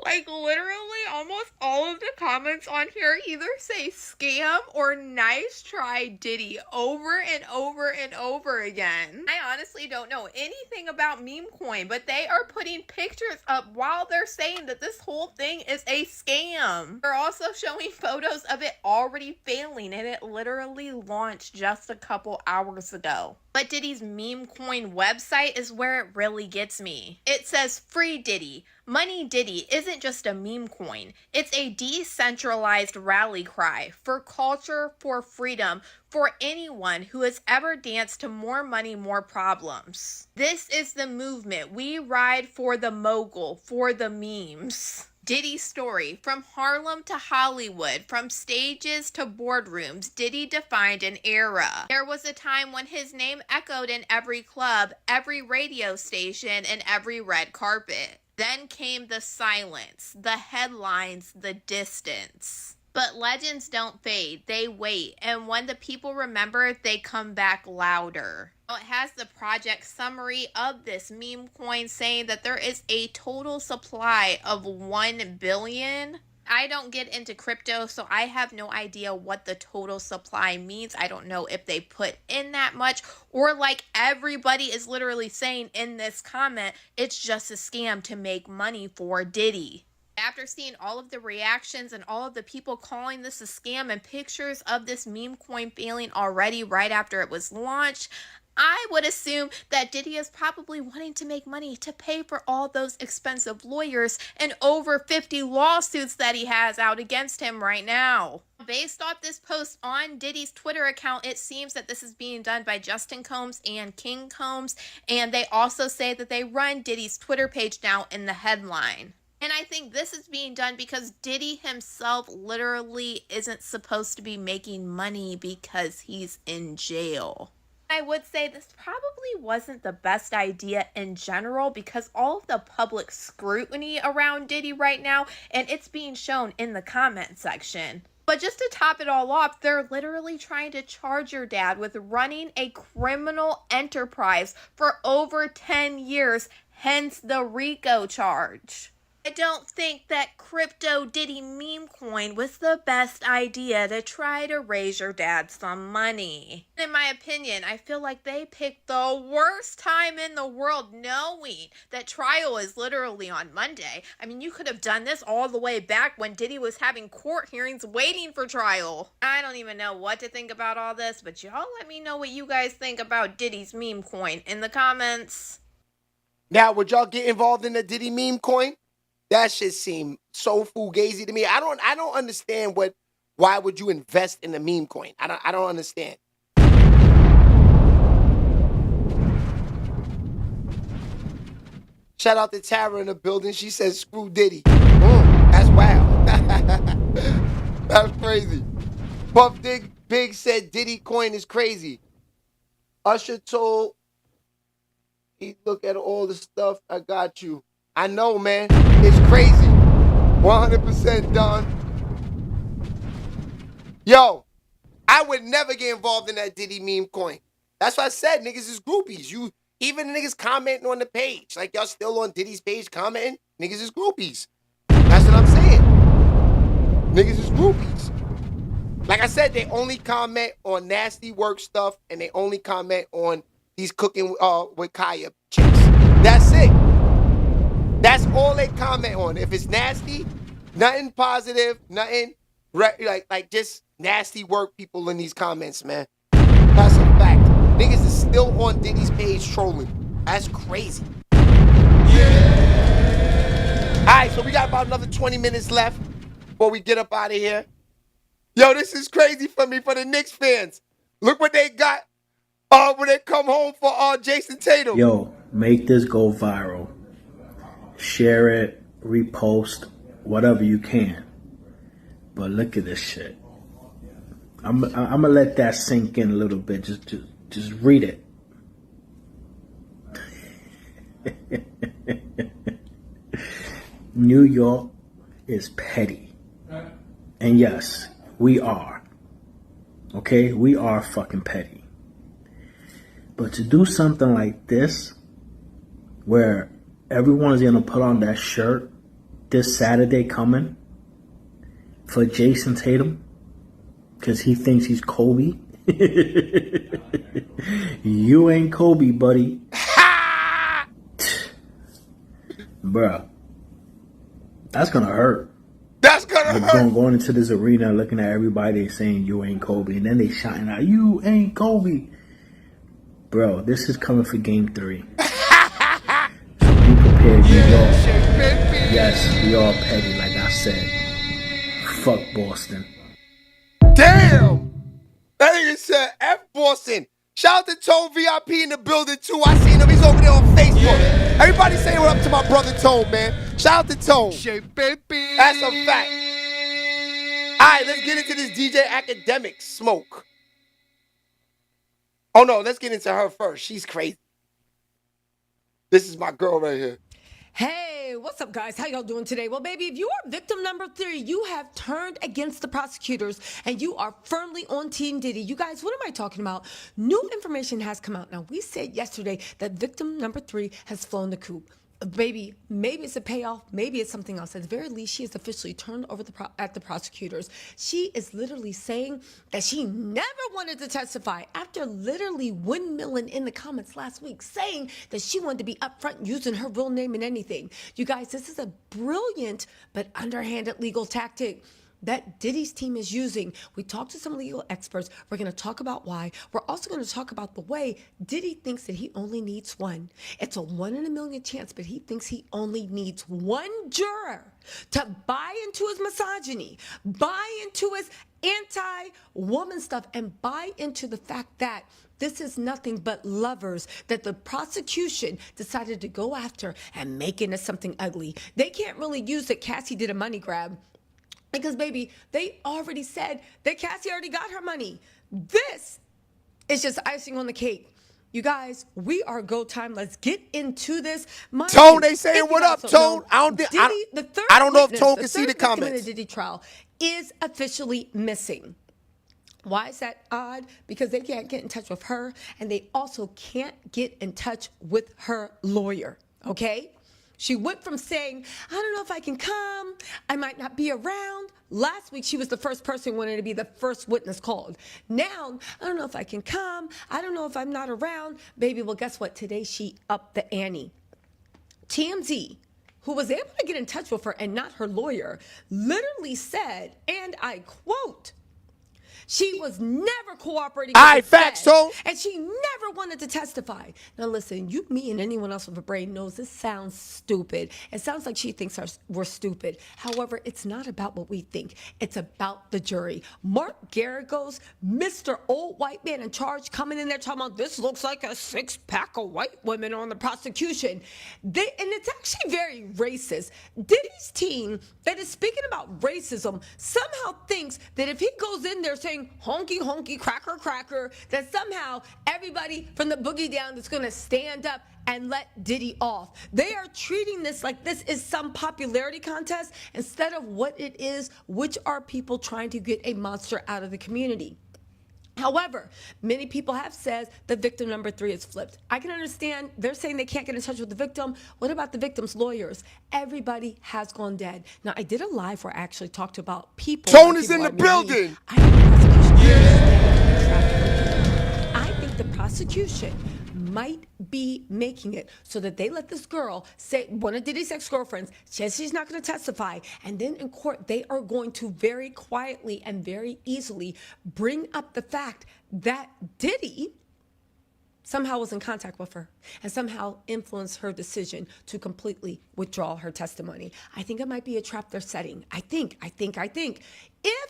Like, literally almost all of the comments on here either say scam or nice try Diddy over and over and over again. I honestly don't know anything about meme coin, but they are putting pictures up while they're saying that this whole thing is a scam. They're also showing photos of it already failing, and it literally launched just a couple hours ago. But Diddy's meme coin website is where it really gets me. It says Free Diddy. Money Diddy isn't just a meme coin. It's a decentralized rally cry for culture, for freedom, for anyone who has ever danced to more money, more problems. This is the movement. We ride for the mogul, for the memes. Diddy's story, from Harlem to Hollywood, from stages to boardrooms, Diddy defined an era. There was a time when his name echoed in every club, every radio station, and every red carpet. Then came the silence, the headlines, the distance. But legends don't fade, they wait, and when the people remember, they come back louder. It has the project summary of this meme coin saying that there is a total supply of 1 billion. I don't get into crypto, so I have no idea what the total supply means. I don't know if they put in that much, or like everybody is literally saying in this comment, it's just a scam to make money for Diddy. After seeing all of the reactions and all of the people calling this a scam and pictures of this meme coin failing already right after it was launched, I would assume that Diddy is probably wanting to make money to pay for all those expensive lawyers and over 50 lawsuits that he has out against him right now. Based off this post on Diddy's Twitter account, it seems that this is being done by Justin Combs and King Combs, and they also say that they run Diddy's Twitter page now in the headline. And I think this is being done because Diddy himself literally isn't supposed to be making money because he's in jail. I would say this probably wasn't the best idea in general because all of the public scrutiny around Diddy right now, and it's being shown in the comment section. But just to top it all off, they're literally trying to charge your dad with running a criminal enterprise for over 10 years, hence the RICO charge. I don't think that crypto Diddy meme coin was the best idea to try to raise your dad some money. In my opinion, I feel like they picked the worst time in the world, knowing that trial is literally on Monday. I mean, you could have done this all the way back when Diddy was having court hearings waiting for trial. I don't even know what to think about all this, but y'all let me know what you guys think about Diddy's meme coin in the comments. Now, would y'all get involved in the Diddy meme coin? That shit seemed so fugazi to me. I don't understand why would you invest in the meme coin? I don't understand. Shout out to Tara in the building. She says screw Diddy. That's wild. That's crazy. Puff Big said Diddy coin is crazy. Usher told he look at all the stuff. I got you. I know, man. It's crazy. 100% done. Yo, I would never get involved in that Diddy meme coin. That's why I said niggas is groupies. Even the niggas commenting on the page. Like, y'all still on Diddy's page commenting? Niggas is groupies. That's what I'm saying. Niggas is groupies. Like I said, they only comment on nasty work stuff, and they only comment on these cooking with Kaya chicks. That's it. That's all they comment on. If it's nasty, nothing positive, nothing like just nasty work people in these comments, man. That's a fact. Niggas is still on Diddy's page trolling. That's crazy. Yeah. All right, so we got about another 20 minutes left before we get up out of here. Yo, this is crazy for me, for the Knicks fans. Look what they got When they come home for Jason Tatum. Yo, make this go viral. Share it, repost, whatever you can. But look at this shit. I'm gonna let that sink in a little bit. Just read it. New York is petty. And yes, we are. Okay? We are fucking petty. But to do something like this, where everyone's gonna put on that shirt this Saturday coming for Jason Tatum, because he thinks he's Kobe. You ain't Kobe, buddy. Bruh. That's gonna hurt. That's gonna hurt. Going into this arena, looking at everybody saying you ain't Kobe, and then they shouting out, you ain't Kobe. Bro, this is coming for game 3. So be prepared, New York. Yes, we all petty, like I said. Fuck Boston. Damn! That nigga said F Boston. Shout out to Tone VIP in the building too. I seen him. He's over there on Facebook. Everybody saying what up to my brother Tone, man. Shout out to Tone. That's a fact. Alright, let's get into this DJ Academic smoke. Oh no, let's get into her first. She's crazy. This is my girl right here. Hey, what's up, guys? How y'all doing today? Well, baby, if you are victim number 3, you have turned against the prosecutors and you are firmly on Team Diddy. You guys, what am I talking about? New information has come out. Now, we said yesterday that victim number 3 has flown the coop. Baby, maybe it's a payoff, maybe it's something else. At the very least, she has officially turned over at the prosecutors. She is literally saying that she never wanted to testify after literally windmilling in the comments last week, saying that she wanted to be upfront using her real name and anything. You guys, this is a brilliant but underhanded legal tactic that Diddy's team is using. We talked to some legal experts. We're going to talk about why. We're also going to talk about the way Diddy thinks that he only needs one. It's a 1 in a million chance, but he thinks he only needs one juror to buy into his misogyny, buy into his anti-woman stuff, and buy into the fact that this is nothing but lovers that the prosecution decided to go after and make into something ugly. They can't really use that Cassie did a money grab, because, baby, they already said that Cassie already got her money. This is just icing on the cake. You guys, we are go time. Let's get into this. Tone, they saying what up, Tone? I don't know if Tone can see the comments. The Diddy trial is officially missing. Why is that odd? Because they can't get in touch with her, and they also can't get in touch with her lawyer, okay? She went from saying, I don't know if I can come, I might not be around. Last week, she was the first person who wanted to be the first witness called. Now, I don't know if I can come, I don't know if I'm not around. Baby, well, guess what? Today, she upped the ante. TMZ, who was able to get in touch with her and not her lawyer, literally said, and I quote, she was never cooperating with the facts, Tone. and she never wanted to testify. Now listen, you, me, and anyone else with a brain knows this sounds stupid. It sounds like she thinks we're stupid. However, it's not about what we think. It's about the jury. Mark Garagos, Mr. Old White Man in charge, coming in there talking about this looks like a 6-pack of white women on the prosecution. And it's actually very racist. Diddy's team that is speaking about racism somehow thinks that if he goes in there saying honky, honky, cracker, cracker, that somehow everybody from the boogie down is going to stand up and let Diddy off. They are treating this like this is some popularity contest instead of what it is, which are people trying to get a monster out of the community. However, many people have said the victim number 3 is flipped. I can understand they're saying they can't get in touch with the victim. What about the victim's lawyers? Everybody has gone dead. Now, I did a live where I actually talked about people. Tone is in the building. I think the prosecution might be making it so that they let this girl say, one of Diddy's ex-girlfriends says she's not going to testify, and then in court they are going to very quietly and very easily bring up the fact that Diddy somehow was in contact with her and somehow influenced her decision to completely withdraw her testimony. I think it might be a trap they're setting. I think. If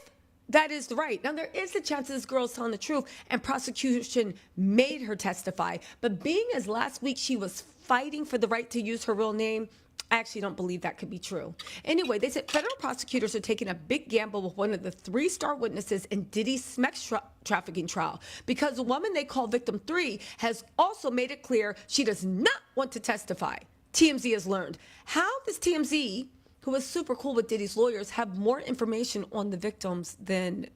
That is right. Now, there is a chance this girl is telling the truth and prosecution made her testify. But being as last week she was fighting for the right to use her real name, I actually don't believe that could be true. Anyway, they said federal prosecutors are taking a big gamble with one of the 3-star witnesses in Diddy's sex trafficking trial because the woman they call victim 3 has also made it clear she does not want to testify. TMZ has learned. How does TMZ, who is super cool with Diddy's lawyers, have more information on the victims than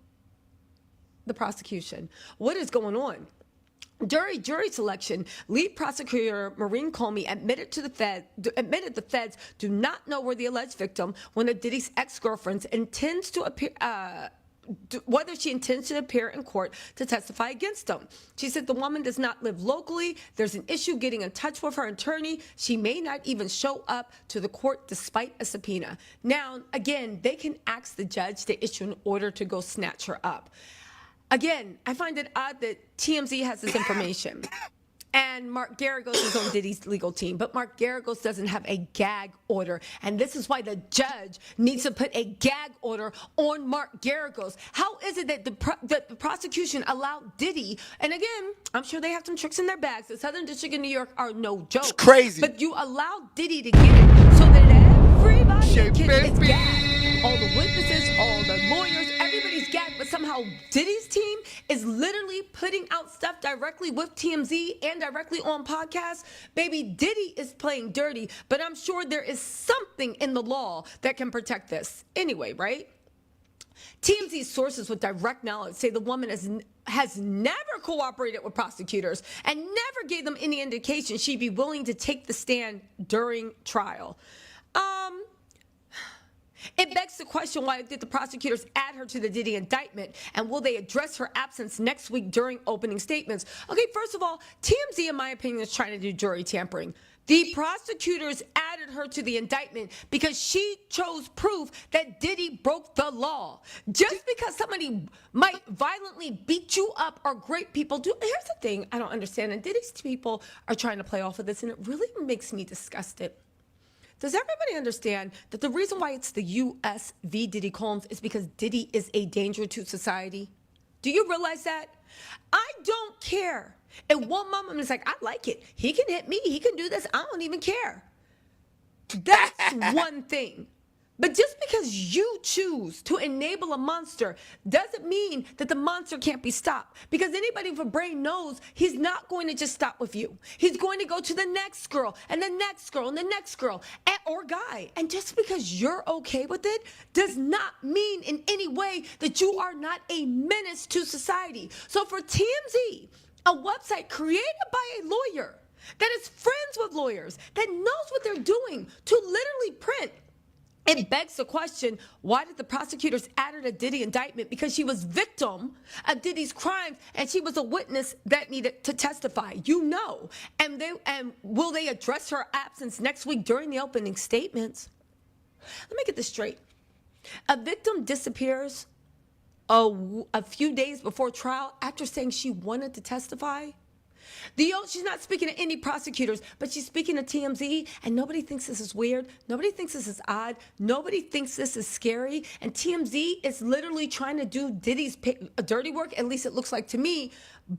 the prosecution? What is going on? During jury selection, lead prosecutor Maureen Comey admitted the feds do not know where the alleged victim, one of Diddy's ex-girlfriends, intends to appear. Whether she intends to appear in court to testify against them. She said the woman does not live locally. There's an issue getting in touch with her attorney. She may not even show up to the court despite a subpoena. Now, again, they can ask the judge to issue an order to go snatch her up. Again, I find it odd that TMZ has this information. And Mark Garagos is on Diddy's legal team, but Mark Garagos doesn't have a gag order. And this is why the judge needs to put a gag order on Mark Garagos. How is it that the prosecution allowed Diddy, and again, I'm sure they have some tricks in their bags. The Southern District in New York are no joke. It's crazy. But you allowed Diddy to get it so that everybody is gagged. All the witnesses, all the lawyers, everybody's gagged, but somehow Diddy's team is literally putting out stuff directly with TMZ and directly on podcasts. Baby, Diddy is playing dirty, but I'm sure there is something in the law that can protect this. Anyway, right? TMZ sources with direct knowledge say the woman has never cooperated with prosecutors and never gave them any indication she'd be willing to take the stand during trial. It begs the question, why did the prosecutors add her to the Diddy indictment? And will they address her absence next week during opening statements? Okay, first of all, TMZ, in my opinion, is trying to do jury tampering. The prosecutors added her to the indictment because she chose proof that Diddy broke the law. Just because somebody might violently beat you up or great people do. Here's the thing I don't understand. And Diddy's people are trying to play off of this, and it really makes me disgusted. Does everybody understand that the reason why it's the U.S. v. Diddy Combs is because Diddy is a danger to society? Do you realize that? I don't care. And one moment is like, I like it. He can hit me. He can do this. I don't even care. That's one thing. But just because you choose to enable a monster doesn't mean that the monster can't be stopped. Because anybody with a brain knows he's not going to just stop with you. He's going to go to the next girl and the next girl and the next girl or guy. And just because you're okay with it does not mean in any way that you are not a menace to society. So for TMZ, a website created by a lawyer that is friends with lawyers, that knows what they're doing, to literally print, it begs the question, why did the prosecutors add her to Diddy indictment? Because she was victim of Diddy's crimes and she was a witness that needed to testify. You know. And will they address her absence next week during the opening statements? Let me get this straight. A victim disappears a few days before trial after saying she wanted to testify. She's not speaking to any prosecutors, but she's speaking to TMZ, and nobody thinks this is weird. Nobody thinks this is odd. Nobody thinks this is scary. And TMZ is literally trying to do Diddy's dirty work, at least it looks like to me,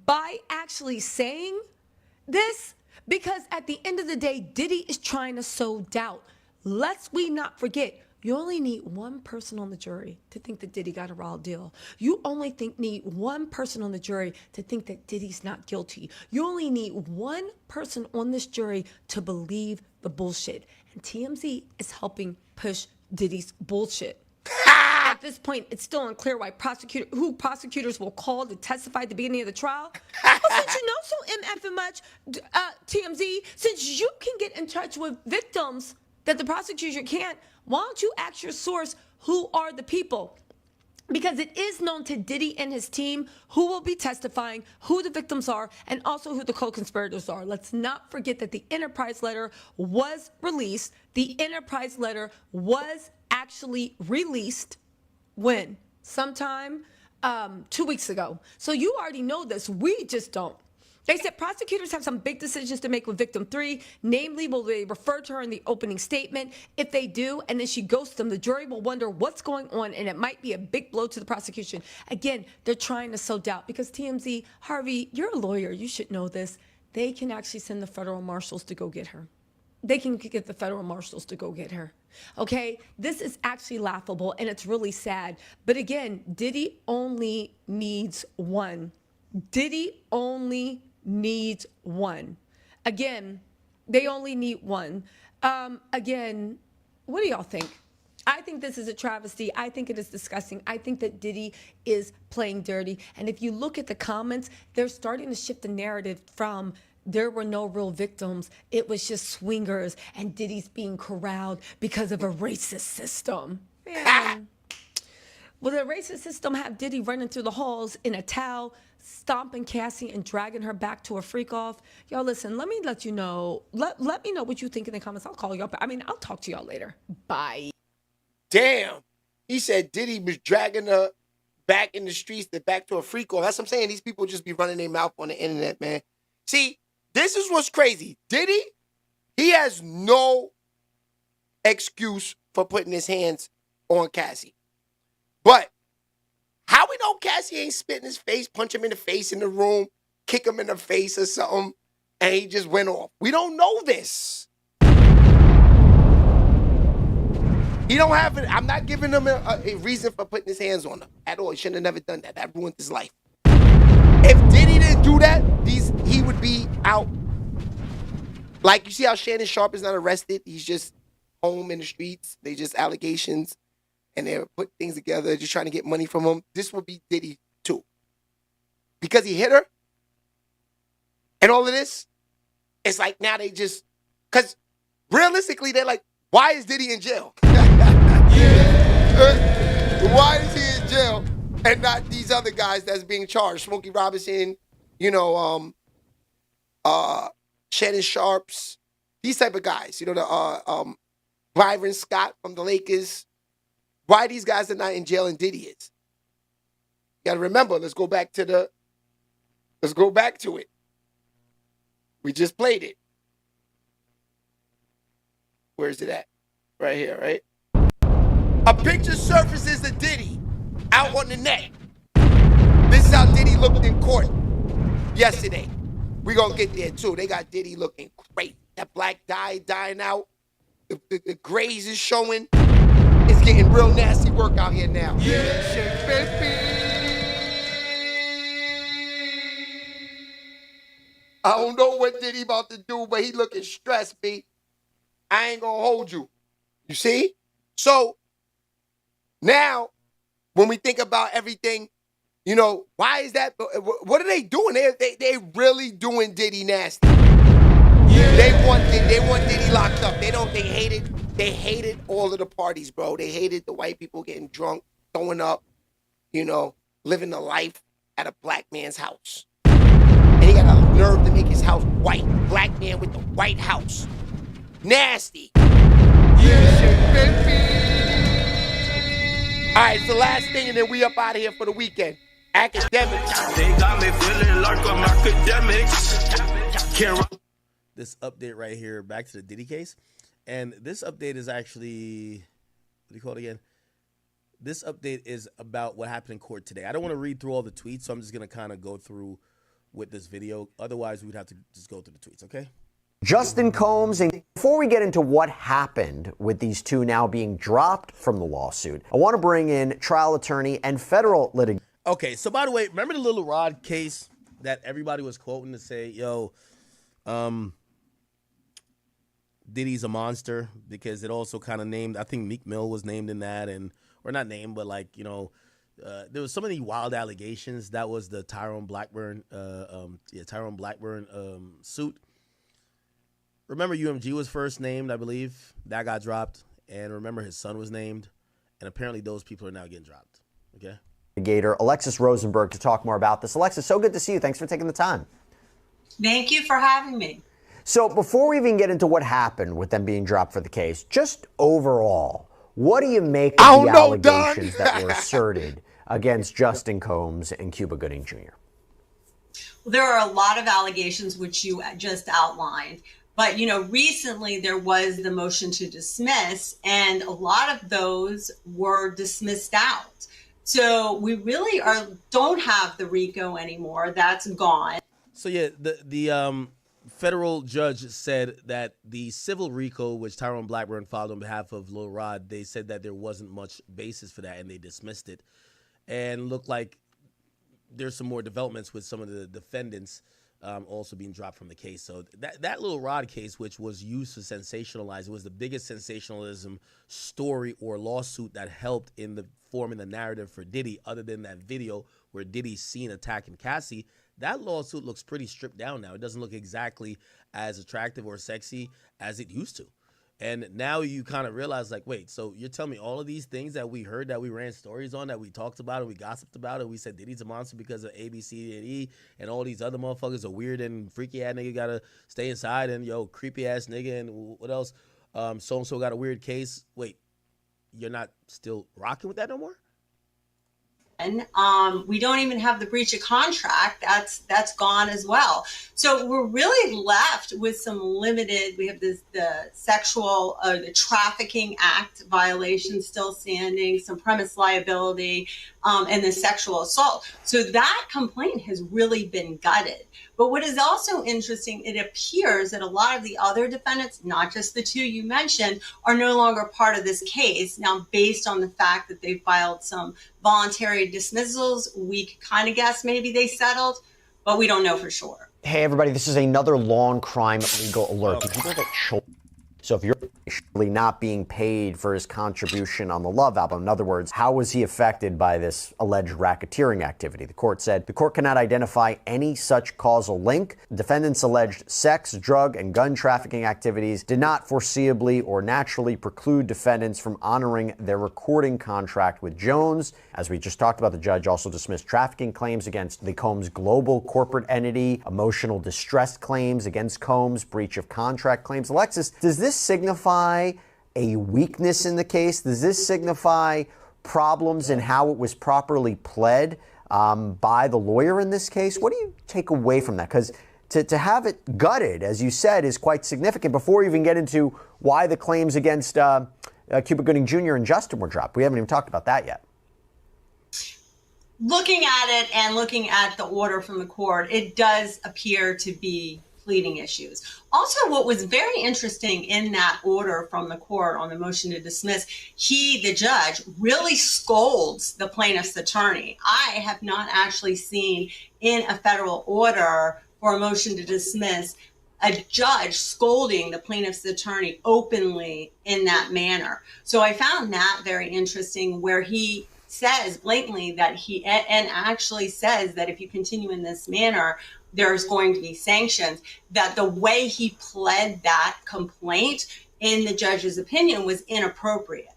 by actually saying this, because at the end of the day, Diddy is trying to sow doubt. Lest we not forget, you only need one person on the jury to think that Diddy got a raw deal. You only need one person on the jury to think that Diddy's not guilty. You only need one person on this jury to believe the bullshit. And TMZ is helping push Diddy's bullshit. At this point, it's still unclear why prosecutors will call to testify at the beginning of the trial. Well, since you know so MFing much, TMZ, since you can get in touch with victims that the prosecution can't, why don't you ask your source who are the people? Because it is known to Diddy and his team who will be testifying, who the victims are, and also who the co-conspirators are. Let's not forget that the Enterprise letter was released. The Enterprise letter was actually released when? Sometime 2 weeks ago. So you already know this. We just don't. They said prosecutors have some big decisions to make with victim 3. Namely, will they refer to her in the opening statement? If they do, and then she ghosts them, the jury will wonder what's going on, and it might be a big blow to the prosecution. Again, they're trying to sow doubt because TMZ, Harvey, you're a lawyer. You should know this. They can actually send the federal marshals to go get her. They can get the federal marshals to go get her. Okay? This is actually laughable, and it's really sad. But again, Diddy only needs one. Diddy only needs one. Again, they only need one. Again, what do y'all think? I think this is a travesty. I think it is disgusting. I think that Diddy is playing dirty. And if you look at the comments, they're starting to shift the narrative from there were no real victims. It was just swingers and Diddy's being corralled because of a racist system. Man. Will the racist system have Diddy running through the halls in a towel, stomping Cassie and dragging her back to a freak off? Y'all listen, let me let you know. Let me know what you think in the comments. I'll call you up. I mean, I'll talk to y'all later. Bye. Damn. He said Diddy was dragging her back in the streets back to a freak off. That's what I'm saying. These people just be running their mouth on the internet, man. See, this is what's crazy. Diddy, he has no excuse for putting his hands on Cassie. But how we know Cassie ain't spit in his face, punch him in the face in the room, kick him in the face or something, and he just went off? We don't know this. He don't have it. I'm not giving him a reason for putting his hands on her at all. He shouldn't have never done that. That ruined his life. If Diddy didn't do that, he would be out. Like, you see how Shannon Sharp is not arrested? He's just home in the streets. They just allegations. And they're putting things together, just trying to get money from him. This will be Diddy too. Because he hit her. And all of this. It's like now they just, because realistically, they're like, why is Diddy in jail? Why is he in jail and not these other guys that's being charged? Smokey Robinson, you know, Shannon Sharps, these type of guys. You know, the Byron Scott from the Lakers. Why these guys are not in jail and Diddy is? You gotta remember, let's go back to it. We just played it. Where's it at? Right here, right? A picture surfaces of Diddy out on the net. This is how Diddy looked in court yesterday. We're gonna get there too. They got Diddy looking great. That black dye dying out. The grays is showing. It's getting real nasty work out here now. Yeah, baby. I don't know what Diddy about to do, but he looking stressed, B. I ain't gonna hold you. You see? So now, when we think about everything, you know, why is that? What are they doing? They really doing Diddy nasty. Yeah. They want Diddy locked up. They hated all of the parties, bro. They hated the white people getting drunk, throwing up, you know, living the life at a black man's house. And he got a nerve to make his house white. Black man with the White House. Nasty. Yeah, baby. All right, it's the last thing, and then we up out of here for the weekend. Academics. They got me feeling like I'm academics. This update right here, back to the Diddy case. And this update is actually, what do you call it again? This update is about what happened in court today. I don't want to read through all the tweets, so I'm just going to kind of go through with this video. Otherwise, we'd have to just go through the tweets, okay? Justin Combs, and before we get into what happened with these two now being dropped from the lawsuit, I want to bring in trial attorney and federal litigation. Okay, so by the way, remember the Little Rod case that everybody was quoting to say, yo, Diddy's a monster, because it also kind of named, I think Meek Mill was named in that, and or not named, but like, you know, there was so many wild allegations. That was the Tyrone Blackburn suit. Remember, UMG was first named, I believe. That got dropped. And remember, his son was named. And apparently those people are now getting dropped. Okay? Alexis Rosenberg to talk more about this. Alexis, so good to see you. Thanks for taking the time. Thank you for having me. So before we even get into what happened with them being dropped for the case, just overall, what do you make of the allegations that were asserted against Justin Combs and Cuba Gooding Jr.? There are a lot of allegations which you just outlined. But, recently there was the motion to dismiss, and a lot of those were dismissed out. So we really don't have the RICO anymore. That's gone. So yeah, the federal judge said that the civil RICO, which Tyrone Blackburn filed on behalf of Lil Rod, they said that there wasn't much basis for that, and they dismissed it. And looked like there's some more developments with some of the defendants also being dropped from the case. So that Lil Rod case, which was used to sensationalize, it was the biggest sensationalism story or lawsuit that helped in the forming the narrative for Diddy, other than that video where Diddy's seen attacking Cassie. That lawsuit looks pretty stripped down now. It doesn't look exactly as attractive or sexy as it used to. And now you kind of realize, like, wait, so you're telling me all of these things that we heard, that we ran stories on, that we talked about and we gossiped about, and we said Diddy's a monster because of A, B, C, and E, and all these other motherfuckers are weird and freaky ass nigga gotta stay inside, and yo, creepy ass nigga, and what else? So-and-so got a weird case. Wait, you're not still rocking with that no more? We don't even have the breach of contract. That's gone as well. So we're really left with some limited. We have the Trafficking Act violation still standing, some premise liability, and the sexual assault. So that complaint has really been gutted. But what is also interesting, it appears that a lot of the other defendants, not just the two you mentioned, are no longer part of this case. Now, based on the fact that they filed some voluntary dismissals, we could kind of guess maybe they settled, but we don't know for sure. Hey, everybody, this is another long crime legal alert. Did you know that so if you're actually not being paid for his contribution on the Love album, in other words, how was he affected by this alleged racketeering activity? The court said the court cannot identify any such causal link. Defendants' alleged sex, drug, and gun trafficking activities did not foreseeably or naturally preclude defendants from honoring their recording contract with Jones. As we just talked about, the judge also dismissed trafficking claims against the Combs global corporate entity, emotional distress claims against Combs, breach of contract claims. Alexis, does this signify a weakness in the case? Does this signify problems in how it was properly pled by the lawyer in this case? What do you take away from that? Because to have it gutted, as you said, is quite significant before you even get into why the claims against Cuba Gooding Jr. and Justin were dropped. We haven't even talked about that yet. Looking at it and looking at the order from the court, it does appear to be pleading issues. Also, what was very interesting in that order from the court on the motion to dismiss, the judge, really scolds the plaintiff's attorney. I have not actually seen in a federal order for a motion to dismiss a judge scolding the plaintiff's attorney openly in that manner. So I found that very interesting, where he says blatantly that and actually says that if you continue in this manner, there's going to be sanctions. That the way he pled that complaint, in the judge's opinion, was inappropriate.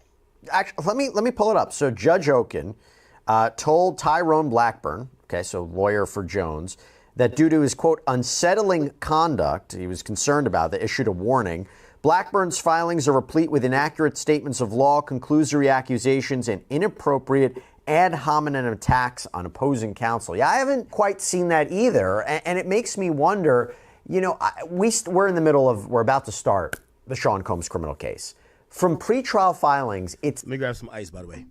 Actually, let me pull it up. So Judge Oken told Tyrone Blackburn, okay, so lawyer for Jones, that due to his, quote, unsettling conduct, he was concerned about that, issued a warning. Blackburn's filings are replete with inaccurate statements of law, conclusory accusations, and inappropriate ad hominem attacks on opposing counsel. Yeah, I haven't quite seen that either. And it makes me wonder, we're in the middle of, we're about to start the Sean Combs criminal case. From pretrial filings, Let me grab some ice, by the way.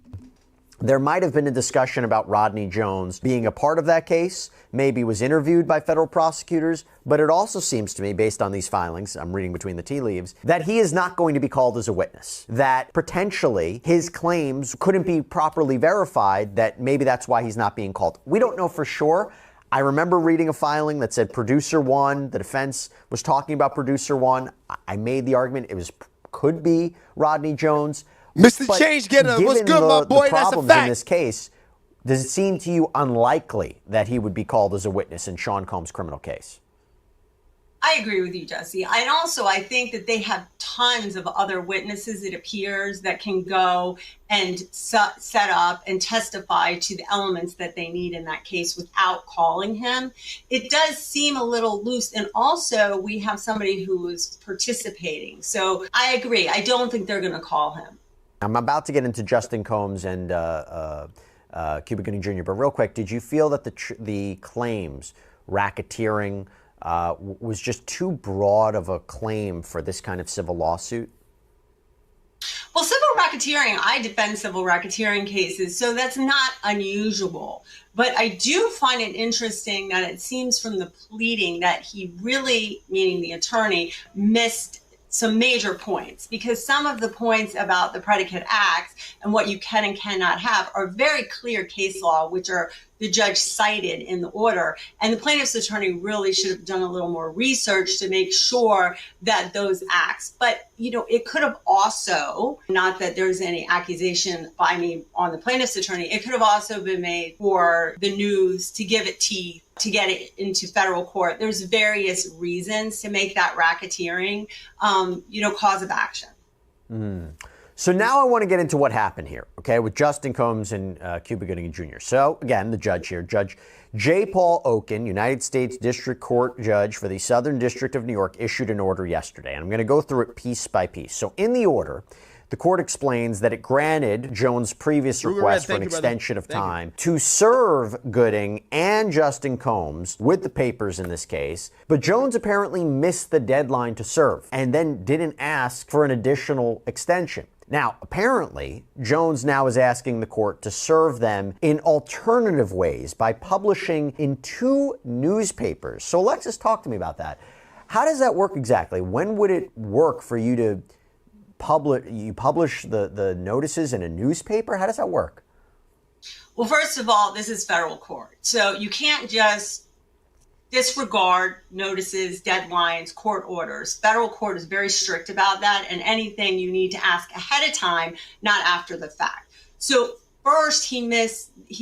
There might have been a discussion about Rodney Jones being a part of that case, maybe was interviewed by federal prosecutors, but it also seems to me, based on these filings, I'm reading between the tea leaves, that he is not going to be called as a witness, that potentially his claims couldn't be properly verified, that maybe that's why he's not being called. We don't know for sure. I remember reading a filing that said producer one, the defense was talking about producer one. I made the argument could be Rodney Jones. Mr. Change Getter, what's good, my boy? That's a fact. In this case, does it seem to you unlikely that he would be called as a witness in Sean Combs' criminal case? I agree with you, Jesse. And also, I think that they have tons of other witnesses, it appears, that can go and set up and testify to the elements that they need in that case without calling him. It does seem a little loose. And also, we have somebody who is participating. So I agree. I don't think they're going to call him. I'm about to get into Justin Combs and Cuba Gooding Jr., but real quick, did you feel that the claims racketeering was just too broad of a claim for this kind of civil lawsuit? Well, civil racketeering, I defend civil racketeering cases, so that's not unusual. But I do find it interesting that it seems from the pleading that he really, meaning the attorney, missed some major points, because some of the points about the predicate acts and what you can and cannot have are very clear case law, which are the judge cited in the order. And the plaintiff's attorney really should have done a little more research to make sure that those acts, but it could have also, not that there's any accusation by me on the plaintiff's attorney, it could have also been made for the news to give it teeth, to get it into federal court. There's various reasons to make that racketeering, cause of action. So now I want to get into what happened here, okay, with Justin Combs and Cuba Gooding Jr. So again, the judge here, Judge J. Paul Oken, United States District Court Judge for the Southern District of New York, issued an order yesterday. And I'm going to go through it piece by piece. So in the order, the court explains that it granted Jones' previous request for an extension of time to serve Gooding and Justin Combs with the papers in this case, but Jones apparently missed the deadline to serve and then didn't ask for an additional extension. Now, apparently, Jones now is asking the court to serve them in alternative ways by publishing in 2 newspapers. So Alexis, talk to me about that. How does that work exactly? When would it work for you to publish the notices in a newspaper? How does that work? Well, first of all, this is federal court. So you can't just disregard notices, deadlines, court orders. Federal court is very strict about that, and anything you need to ask ahead of time, not after the fact. So first he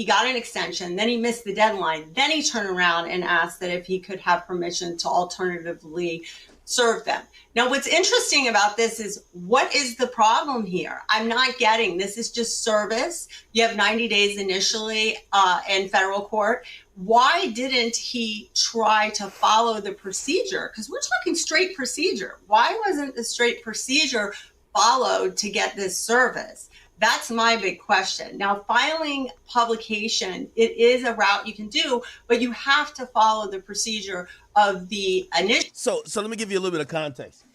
got an extension, then he missed the deadline, then he turned around and asked that if he could have permission to alternatively serve them. Now, what's interesting about this is, what is the problem here? I'm not getting, this is just service. You have 90 days initially in federal court. Why didn't he try to follow the procedure? Because we're talking straight procedure. Why wasn't the straight procedure followed to get this service? That's my big question. Now, filing publication, it is a route you can do, but you have to follow the procedure of the initial. So let me give you a little bit of context.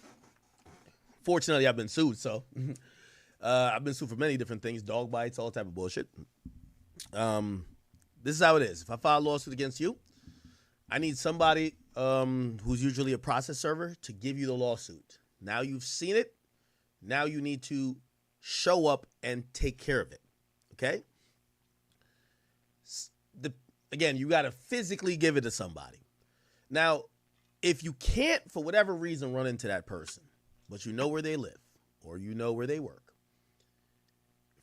Fortunately, I've been sued, so I've been sued for many different things, dog bites, all type of bullshit. This is how it is. If I file a lawsuit against you, I need somebody who's usually a process server to give you the lawsuit. Now you've seen it. Now you need to show up and take care of it, okay? Again, you got to physically give it to somebody. Now, if you can't, for whatever reason, run into that person, but you know where they live or you know where they work,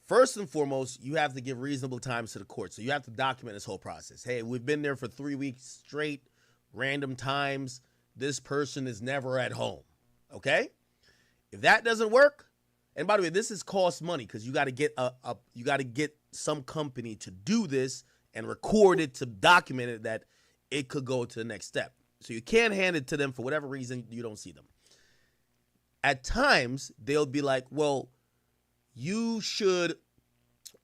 first and foremost, you have to give reasonable times to the court. So you have to document this whole process. Hey, we've been there for 3 weeks straight, random times. This person is never at home, okay? If that doesn't work, and by the way, this is cost money because you got to get some company to do this and record it to document it that it could go to the next step. So you can't hand it to them for whatever reason you don't see them. At times, they'll be like, well, you should,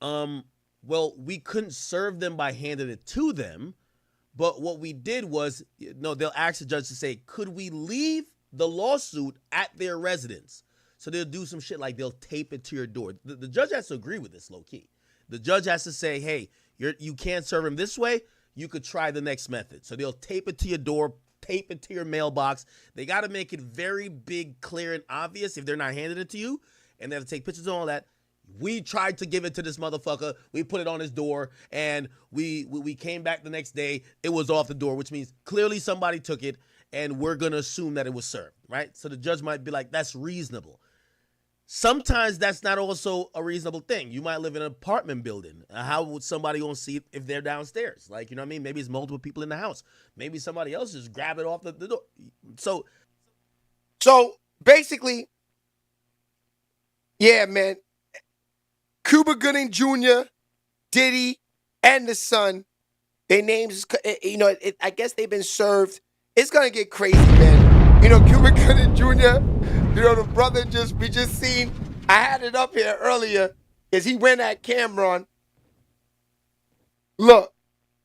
we couldn't serve them by handing it to them. But what we did was, they'll ask the judge to say, could we leave the lawsuit at their residence? So they'll do some shit like they'll tape it to your door. The judge has to agree with this, low key. The judge has to say, hey, you can't serve him this way. You could try the next method. So they'll tape it to your door, tape it to your mailbox. They got to make it very big, clear, and obvious if they're not handing it to you. And they have to take pictures and all that. We tried to give it to this motherfucker. We put it on his door, and we came back the next day. It was off the door, which means clearly somebody took it, and we're going to assume that it was served, right? So the judge might be like, that's reasonable. Sometimes that's not also a reasonable thing. You might live in an apartment building. How would somebody gonna see it if they're downstairs? Like, you know what I mean? Maybe it's multiple people in the house. Maybe somebody else just grab it off the door. So basically, yeah, man. Cuba Gooding Jr., Diddy, and the son, their names, I guess they've been served. It's gonna get crazy, man. Cuba Gooding Jr., the brother we just seen, I had it up here earlier, is he went at Camron. Look,